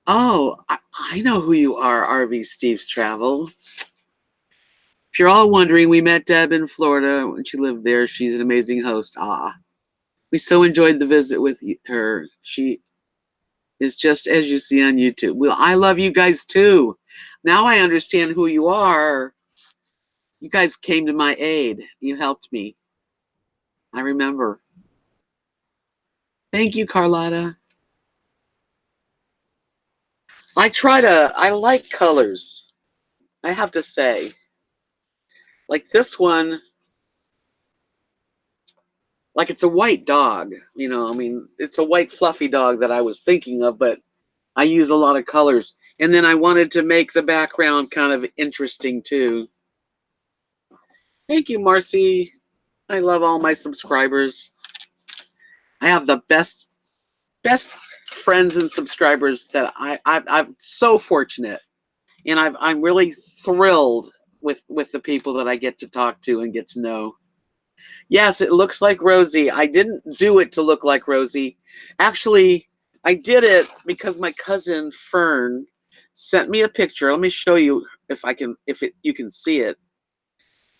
Oh, I know who you are, RV Steve's Travel. If you're all wondering, we met Deb in Florida when she lived there. She's an amazing host. We so enjoyed the visit with her. She is just as you see on YouTube. Well, I love you guys too. Now I understand who you are. You guys came to my aid. You helped me. I remember. Thank you, Carlotta. I like colors. I have to say. Like this one, like it's a white dog. You know, I mean, it's a white fluffy dog that I was thinking of, but I use a lot of colors. And then I wanted to make the background kind of interesting too. Thank you, Marcy. I love all my subscribers. I have the best friends and subscribers that I'm so fortunate, and I'm really thrilled with the people that I get to talk to and get to know. Yes, it looks like Rosie. I didn't do it to look like Rosie. Actually, I did it because my cousin Fern sent me a picture. Let me show you if you can see it.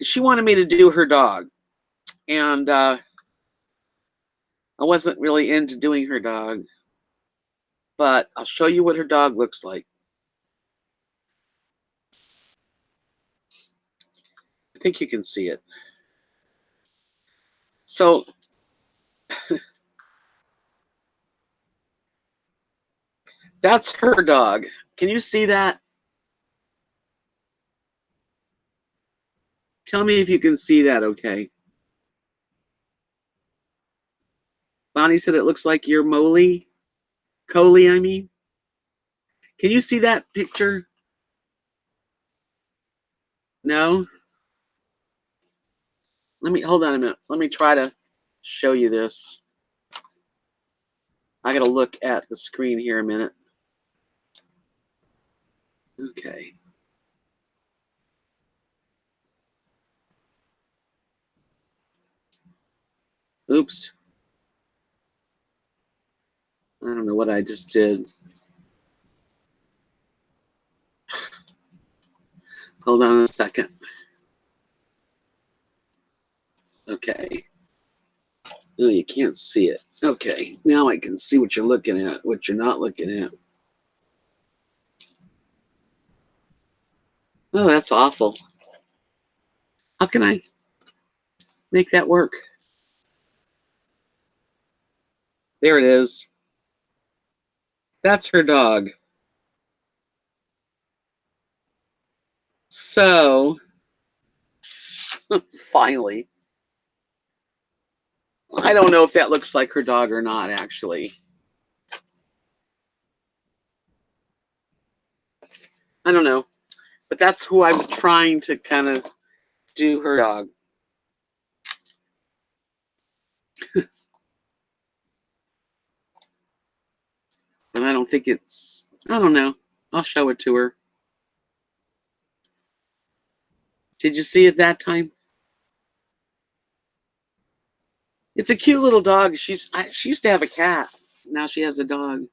She wanted me to do her dog, and I wasn't really into doing her dog, but I'll show you what her dog looks like. I think you can see it. So that's her dog. Can you see that? Tell me if you can see that, okay? Bonnie said it looks like your Molly. Coley, I mean. Can you see that picture? No? Hold on a minute. Let me try to show you this. I gotta look at the screen here a minute. Okay. Oops. I don't know what I just did. Hold on a second. Okay. Oh, you can't see it. Okay. Now I can see what you're looking at, what you're not looking at. Oh, that's awful. How can I make that work? There it is. That's her dog. So, finally. I don't know if that looks like her dog or not, actually. I don't know. But that's who I was trying to kind of do her dog. And I don't think I don't know. I'll show it to her. Did you see it that time? It's a cute little dog. She used to have a cat. Now she has a dog.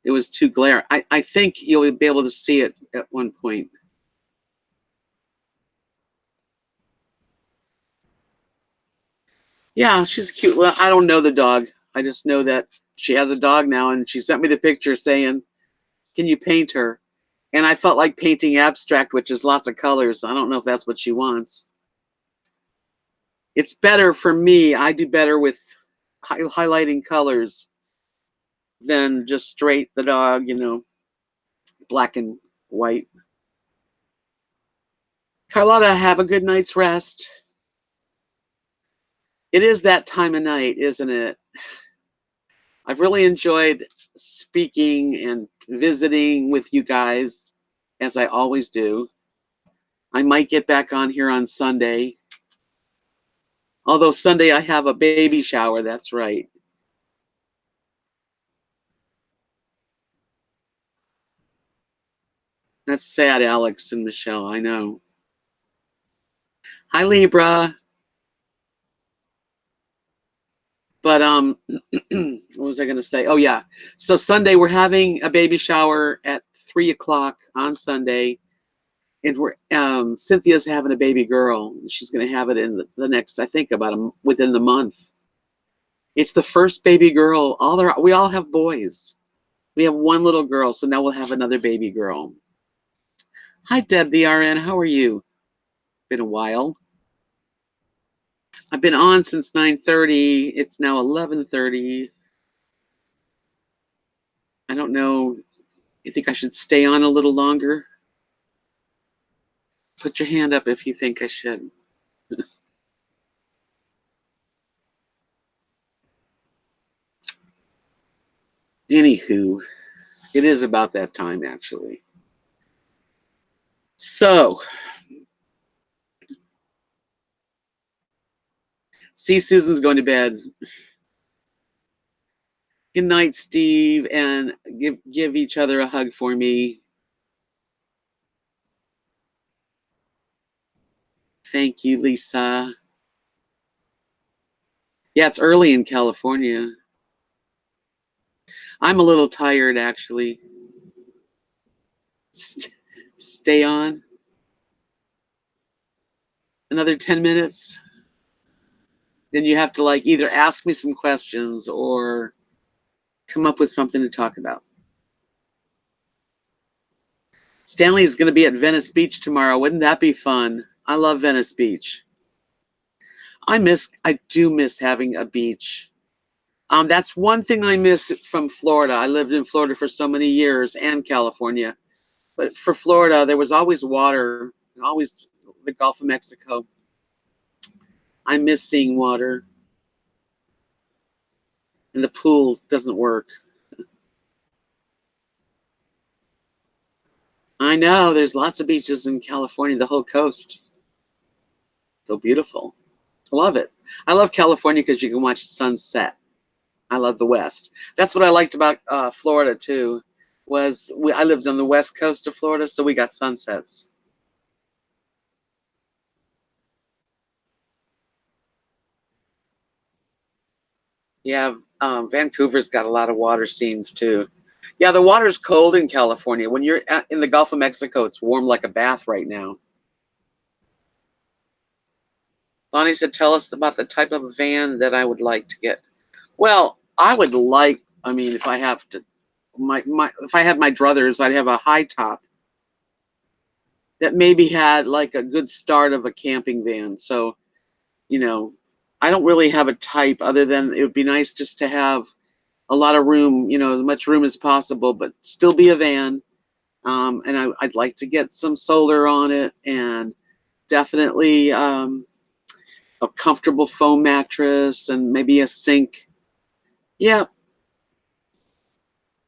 It was too glare. I think you'll be able to see it at one point. Yeah, she's a cute little. I don't know the dog. I just know that she has a dog now, and she sent me the picture saying, "Can you paint her?" And I felt like painting abstract, which is lots of colors. I don't know if that's what she wants. It's better for me. I do better with highlighting colors than just straight the dog, you know. black and white. Carlotta, have a good night's rest. It is that time of night, isn't it? I've really enjoyed speaking and visiting with you guys, as I always do. I might get back on here on Sunday. Although Sunday I have a baby shower, that's right. That's sad, Alex and Michelle, I know. Hi, Libra. But what was I going to say? Oh, yeah. So Sunday we're having a baby shower at 3 o'clock on Sunday. And we're Cynthia's having a baby girl. She's going to have it in the next, I think, within the month. It's the first baby girl. We all have boys. We have one little girl, so now we'll have another baby girl. Hi, Deb the RN. How are you? Been a while. I've been on since 9:30. It's now 11:30. I don't know. You think I should stay on a little longer? Put your hand up if you think I should. Anywho, it is about that time, actually. So, see, Susan's going to bed. Good night, Steve, and give each other a hug for me. Thank you, Lisa. Yeah, it's early in California. I'm a little tired, actually. Stay on. Another 10 minutes. Then you have to either ask me some questions or come up with something to talk about. Stanley is going to be at Venice Beach tomorrow. Wouldn't that be fun? I love Venice Beach. I do miss having a beach. That's one thing I miss from Florida. I lived in Florida for so many years, and California. But for Florida, there was always water, always the Gulf of Mexico. I miss seeing water. And the pool doesn't work. I know, there's lots of beaches in California, the whole coast. So beautiful. I love it. I love California because you can watch sunset. I love the West. That's what I liked about Florida too. I lived on the west coast of Florida, so we got sunsets. Yeah, Vancouver's got a lot of water scenes too. Yeah, the water's cold in California. When you're in the Gulf of Mexico, it's warm like a bath right now. Bonnie said, tell us about the type of van that I would like to get. Well, I would like, I mean, if I have to, if I had my druthers, I'd have a high top that maybe had like a good start of a camping van. So, I don't really have a type other than it would be nice just to have a lot of room, as much room as possible, but still be a van. And I'd like to get some solar on it, and definitely a comfortable foam mattress and maybe a sink. Yeah,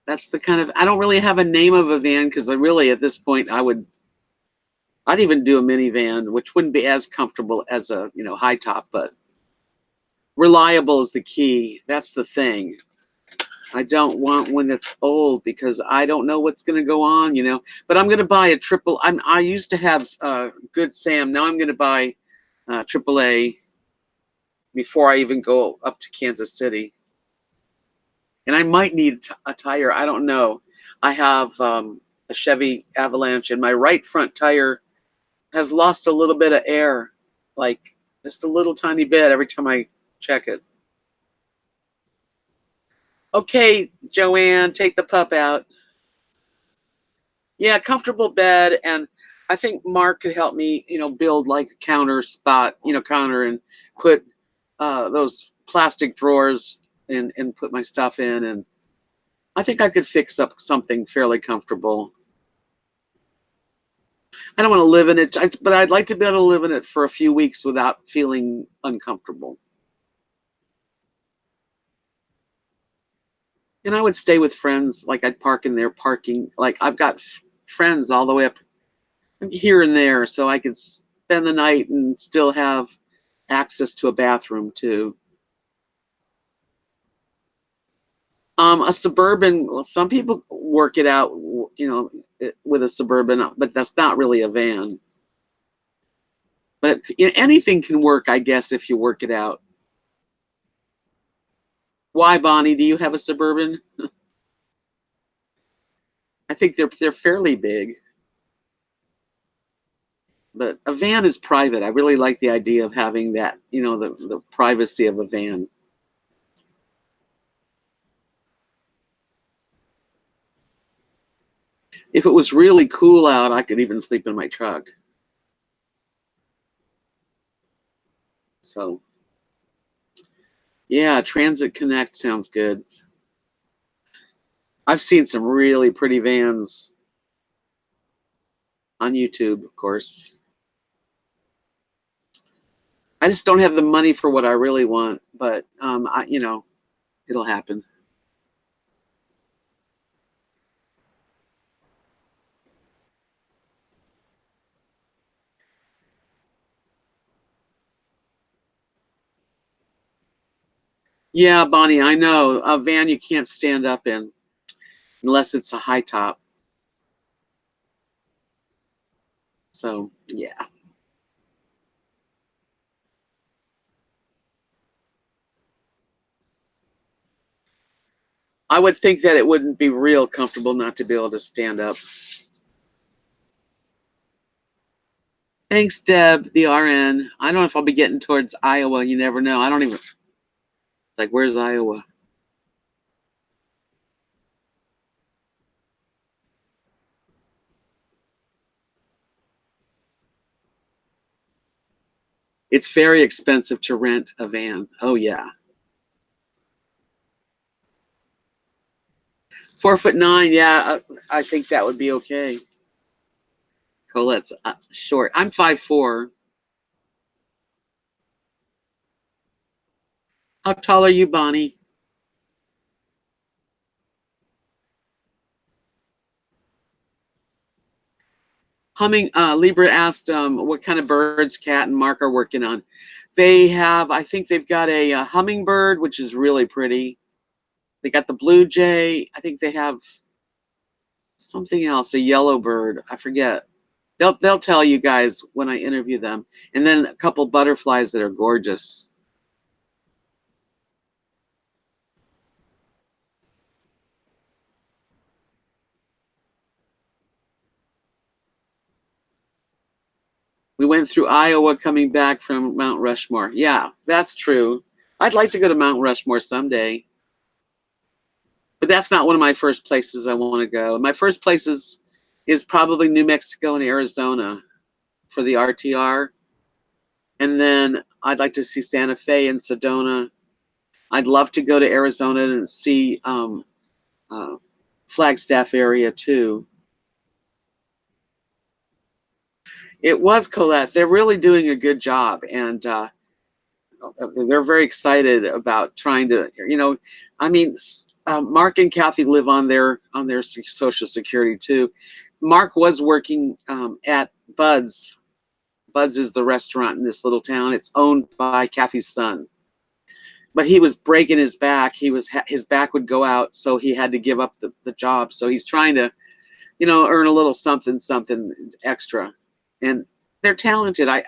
that's the kind of, I don't really have a name of a van because I really, at this point, I'd even do a minivan, which wouldn't be as comfortable as a, high top, but reliable is the key. That's the thing. I don't want one that's old because I don't know what's going to go on, But I'm going to buy a triple. I used to have Good Sam. Now I'm going to buy AAA before I even go up to Kansas City. And I might need a tire. I don't know. I have a Chevy Avalanche, and my right front tire has lost a little bit of air, like just a little tiny bit every time I check it. Okay, Joanne, take the pup out. Yeah, comfortable bed, and I think Mark could help me, build like a counter spot, counter, and put those plastic drawers and put my stuff in, and I think I could fix up something fairly comfortable. I don't want to live in it, but I'd like to be able to live in it for a few weeks without feeling uncomfortable. And I would stay with friends, like I'd park in their parking. Like I've got friends all the way up here and there, so I could spend the night and still have access to a bathroom too. A suburban. Well, some people work it out, with a suburban, but that's not really a van. But anything can work, I guess, if you work it out. Why, Bonnie? Do you have a suburban? I think they're fairly big, but a van is private. I really like the idea of having that, the privacy of a van. If it was really cool out, I could even sleep in my truck. So, yeah, Transit Connect sounds good. I've seen some really pretty vans on YouTube, of course. I just don't have the money for what I really want, but it'll happen. Yeah, Bonnie, I know a van you can't stand up in unless it's a high top. So, yeah. I would think that it wouldn't be real comfortable not to be able to stand up. Thanks, Deb, the RN. I don't know if I'll be getting towards Iowa. You never know. I don't even, like, where's Iowa? It's very expensive to rent a van. Oh, yeah. 4'9". Yeah, I think that would be okay. Colette's short. I'm 5'4". How tall are you, Bonnie? Libra asked what kind of birds Kat and Mark are working on. I think they've got a hummingbird, which is really pretty. They got the blue jay. I think they have something else, a yellow bird. I forget. They'll tell you guys when I interview them. And then a couple butterflies that are gorgeous. We went through Iowa coming back from Mount Rushmore. Yeah, that's true. I'd like to go to Mount Rushmore someday. But that's not one of my first places I want to go. My first places is probably New Mexico and Arizona for the RTR. And then I'd like to see Santa Fe and Sedona. I'd love to go to Arizona and see uh, Flagstaff area too. It was Colette. They're really doing a good job, and they're very excited about trying to. I mean, Mark and Kathy live on their Social Security too. Mark was working at Bud's. Bud's is the restaurant in this little town. It's owned by Kathy's son. But he was breaking his back. His back would go out, so he had to give up the job. So he's trying to, earn a little something extra. And they're talented. I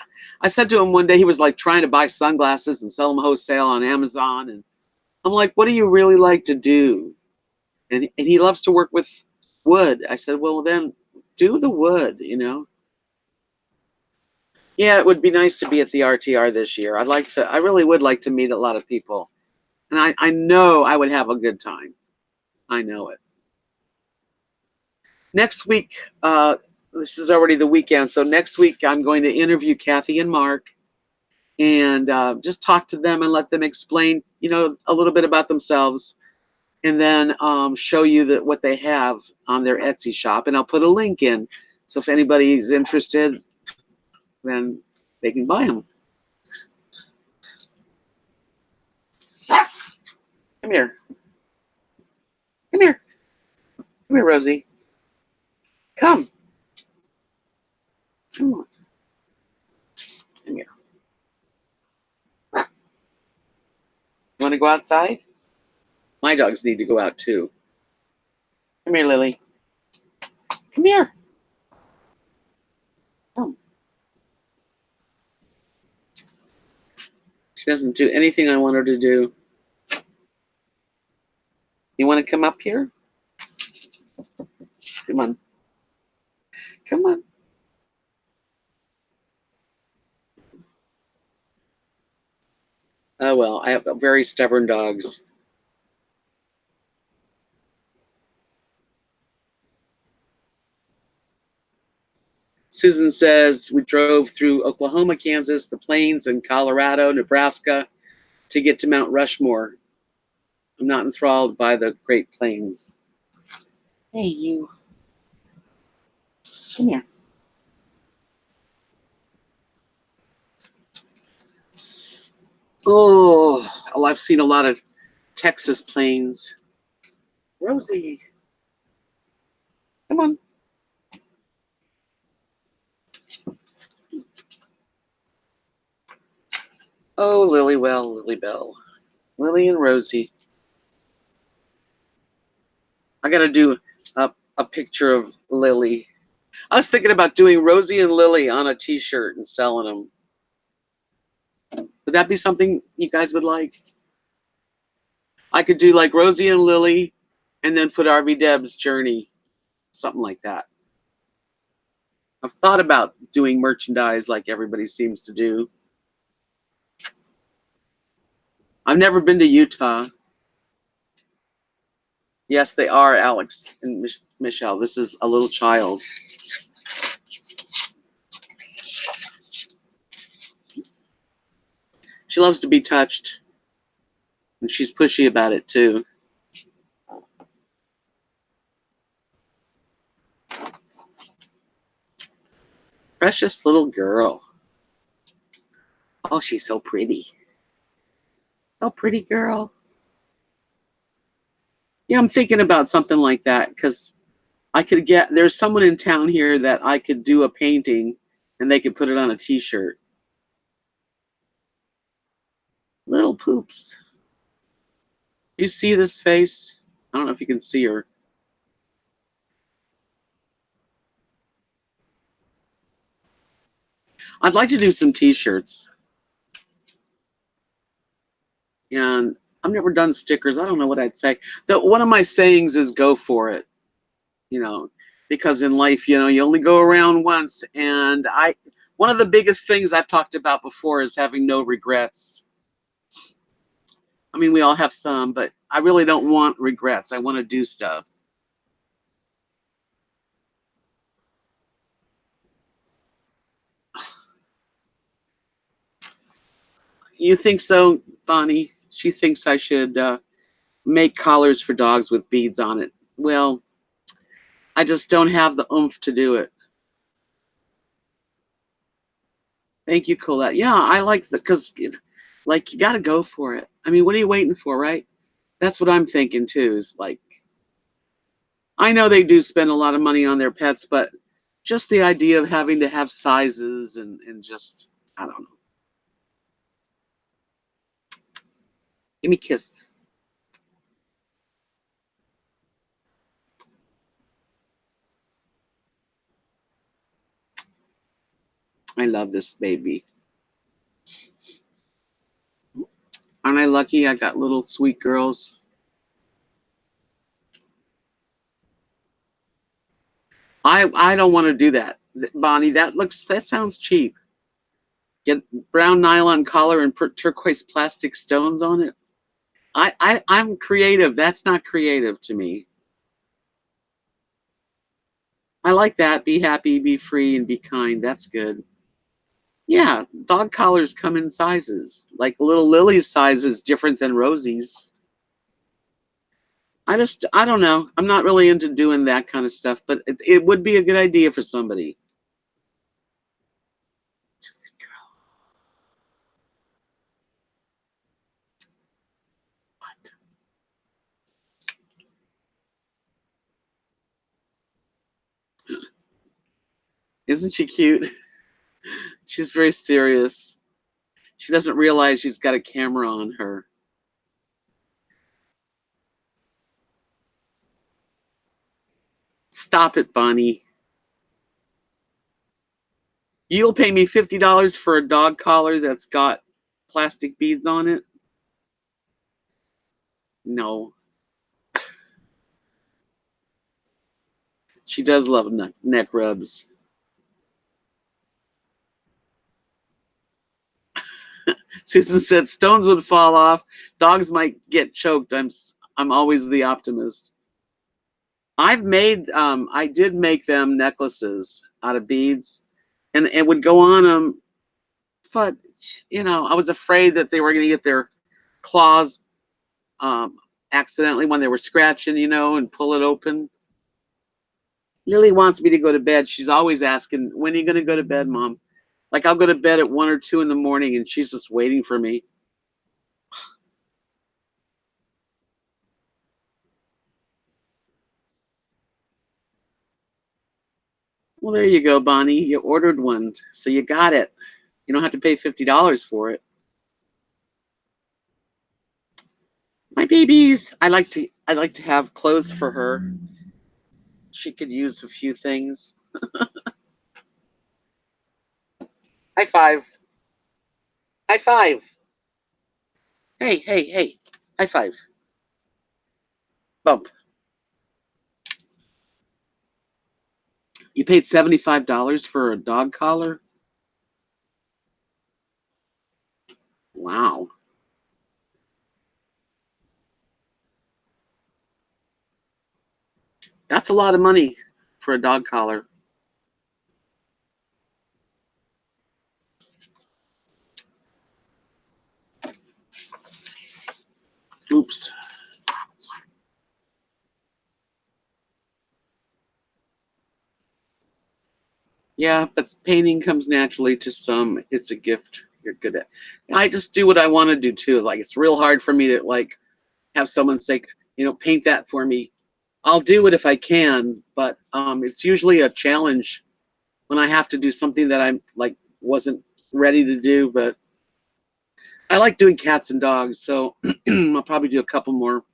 said to him one day, he was like trying to buy sunglasses and sell them wholesale on Amazon. And I'm like, what do you really like to do? And he loves to work with wood. I said, well, then do the wood. Yeah, it would be nice to be at the RTR this year. I really would like to meet a lot of people. And I know I would have a good time. I know it. Next week, this is already the weekend. So next week, I'm going to interview Kathy and Mark and just talk to them and let them explain, a little bit about themselves, and then show you what they have on their Etsy shop. And I'll put a link in So if anybody's interested, then they can buy them. Come here. Come here. Come here, Rosie. Come. Come on. Come here. You want to go outside? My dogs need to go out too. Come here, Lily. Come here. Come. She doesn't do anything I want her to do. You want to come up here? Come on. Come on. Oh, well, I have very stubborn dogs. Susan says, we drove through Oklahoma, Kansas, the Plains, and Colorado, Nebraska to get to Mount Rushmore. I'm not enthralled by the Great Plains. Hey, you. Come here. Oh, I've seen a lot of Texas plains. Rosie. Come on. Oh, Lily Bell. Lily and Rosie. I got to do a picture of Lily. I was thinking about doing Rosie and Lily on a t-shirt and selling them. Would that be something you guys would like? I could do like Rosie and Lily and then put RVDebs journey, something like that. I've thought about doing merchandise like everybody seems to do. I've never been to Utah. Yes, they are, Alex and Michelle. This is a little child. She loves to be touched. And she's pushy about it too. Precious little girl. Oh, she's so pretty. So pretty girl. Yeah, I'm thinking about something like that because I could there's someone in town here that I could do a painting and they could put it on a t-shirt. Little poops. You see this face? I don't know if you can see her. I'd like to do some t-shirts. And I've never done stickers. I don't know what I'd say. One of my sayings is go for it. You know, because in life, you know, you only go around once. And one of the biggest things I've talked about before is having no regrets. I mean, we all have some, but I really don't want regrets. I want to do stuff. You think so, Bonnie? She thinks I should make collars for dogs with beads on it. Well, I just don't have the oomph to do it. Thank you, Colette. Yeah, I like because, like, you got to go for it. I mean, what are you waiting for, right? That's what I'm thinking too. Is like, I know they do spend a lot of money on their pets, but just the idea of having to have sizes and just, I don't know. Give me a kiss. I love this baby. Aren't I lucky? I got little sweet girls. I don't want to do that, Bonnie. That sounds cheap. Get brown nylon collar and put turquoise plastic stones on it. I'm creative. That's not creative to me. I like that. Be happy, be free, and be kind. That's good. Yeah, dog collars come in sizes. Like little Lily's size is different than Rosie's. I don't know. I'm not really into doing that kind of stuff, but it would be a good idea for somebody. Isn't she cute? She's very serious. She doesn't realize she's got a camera on her. Stop it, Bonnie. You'll pay me $50 for a dog collar that's got plastic beads on it? No. She does love neck rubs. Susan said stones would fall off. Dogs might get choked. I'm always the optimist. I did make them necklaces out of beads, and it would go on them. But I was afraid that they were going to get their claws um, accidentally when they were scratching, and pull it open. Lily wants me to go to bed. She's always asking, "When are you going to go to bed, Mom?" Like I'll go to bed at 1 or 2 in the morning, and she's just waiting for me. Well, there you go, Bonnie. You ordered one, so you got it. You don't have to pay $50 for it. My babies, I like to have clothes for her. She could use a few things. High five. High five. Hey, hey, hey. High five. Bump. You paid $75 for a dog collar? Wow. That's a lot of money for a dog collar. Oops. Yeah, but painting comes naturally to some. It's a gift you're good at. I just do what I want to do too. Like it's real hard for me to have someone say, paint that for me. I'll do it if I can, but it's usually a challenge when I have to do something that I'm wasn't ready to do. But I like doing cats and dogs, so I'll probably do a couple more.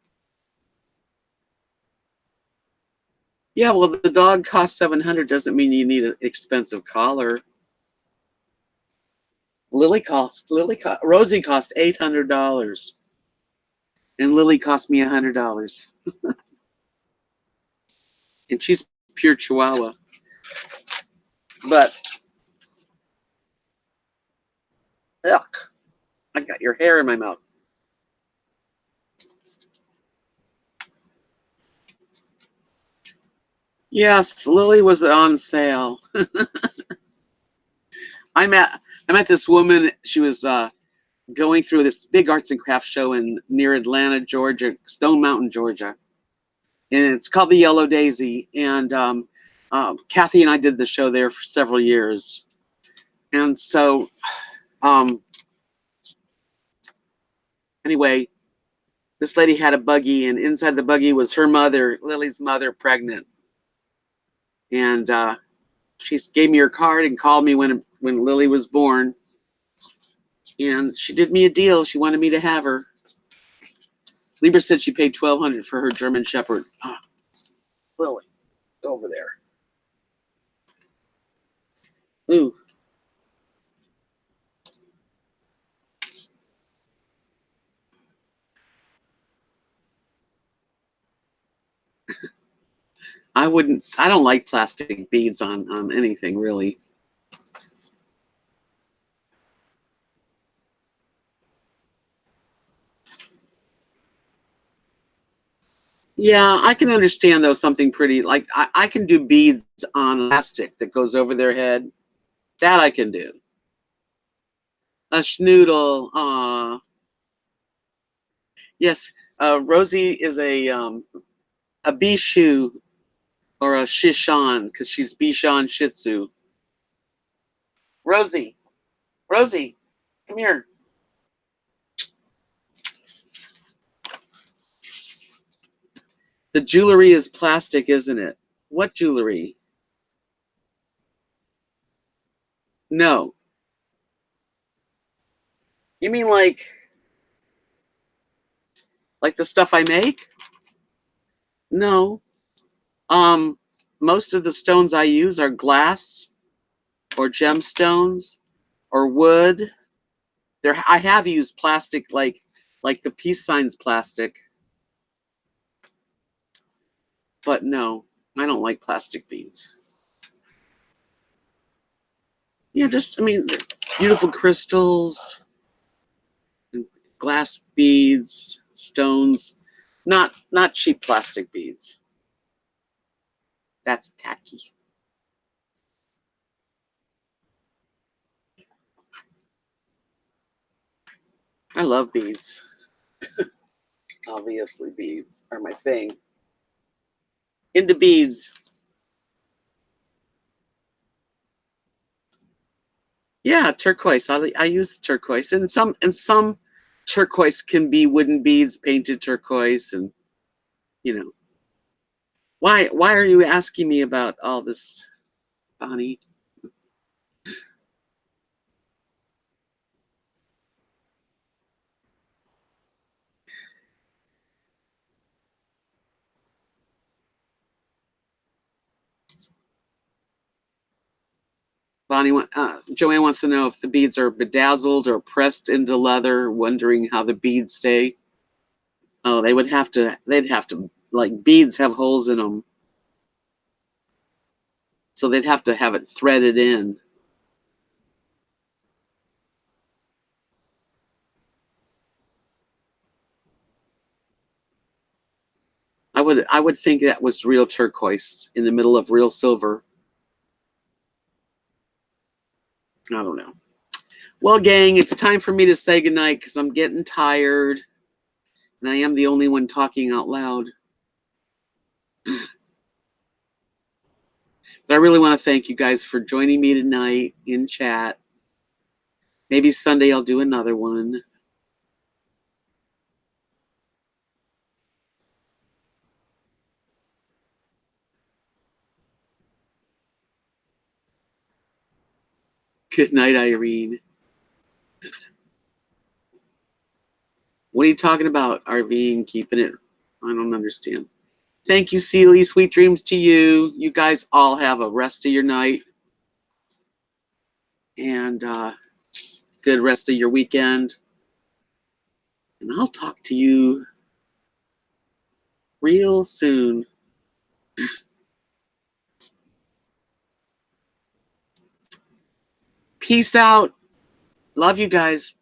Yeah, well, the dog costs 700 doesn't mean you need an expensive collar. Rosie cost $800, and Lily cost me $100, and she's pure Chihuahua. But ugh, I got your hair in my mouth. Yes, Lily was on sale. I met this woman. She was going through this big arts and crafts show in near Atlanta, Georgia, Stone Mountain, Georgia, and it's called the Yellow Daisy. And Kathy and I did the show there for several years. And so, um, anyway, this lady had a buggy, and inside the buggy was her mother, Lily's mother, pregnant. And she gave me her card and called me when Lily was born. And she did me a deal. She wanted me to have her. Libra said she paid $1,200 for her German Shepherd. Oh, Lily, over there. Ooh. I don't like plastic beads on anything really. Yeah, I can understand though something pretty like I can do beads on elastic that goes over their head. That I can do. A schnoodle. Yes. Rosie is a Bishu or a Shishan because she's Bichon Shih Tzu. Rosie, Rosie, come here. The jewelry is plastic, isn't it? What jewelry? No. You mean like the stuff I make? No. Um, most of the stones I use are glass or gemstones or wood. I have used plastic like the peace signs plastic. But no, I don't like plastic beads. Yeah, just I mean beautiful crystals and glass beads, stones, not cheap plastic beads. That's tacky. I love beads. Obviously, beads are my thing. Into beads. Yeah, turquoise. I use turquoise, and some turquoise can be wooden beads painted turquoise, and you know why are you asking me about all this, Bonnie? Joanne wants to know if the beads are bedazzled or pressed into leather, wondering how the beads stay. Oh, they'd have to, like, beads have holes in them. So they'd have to have it threaded in. I would think that was real turquoise in the middle of real silver. I don't know. Well, gang, it's time for me to say goodnight because I'm getting tired. And I am the only one talking out loud. But I really want to thank you guys for joining me tonight in chat. Maybe Sunday I'll do another one. Good night, Irene. What are you talking about, RVing, keeping it? I don't understand. Thank you, Celie. Sweet dreams to you. You guys all have a rest of your night. And good rest of your weekend. And I'll talk to you real soon. Peace out. Love you guys.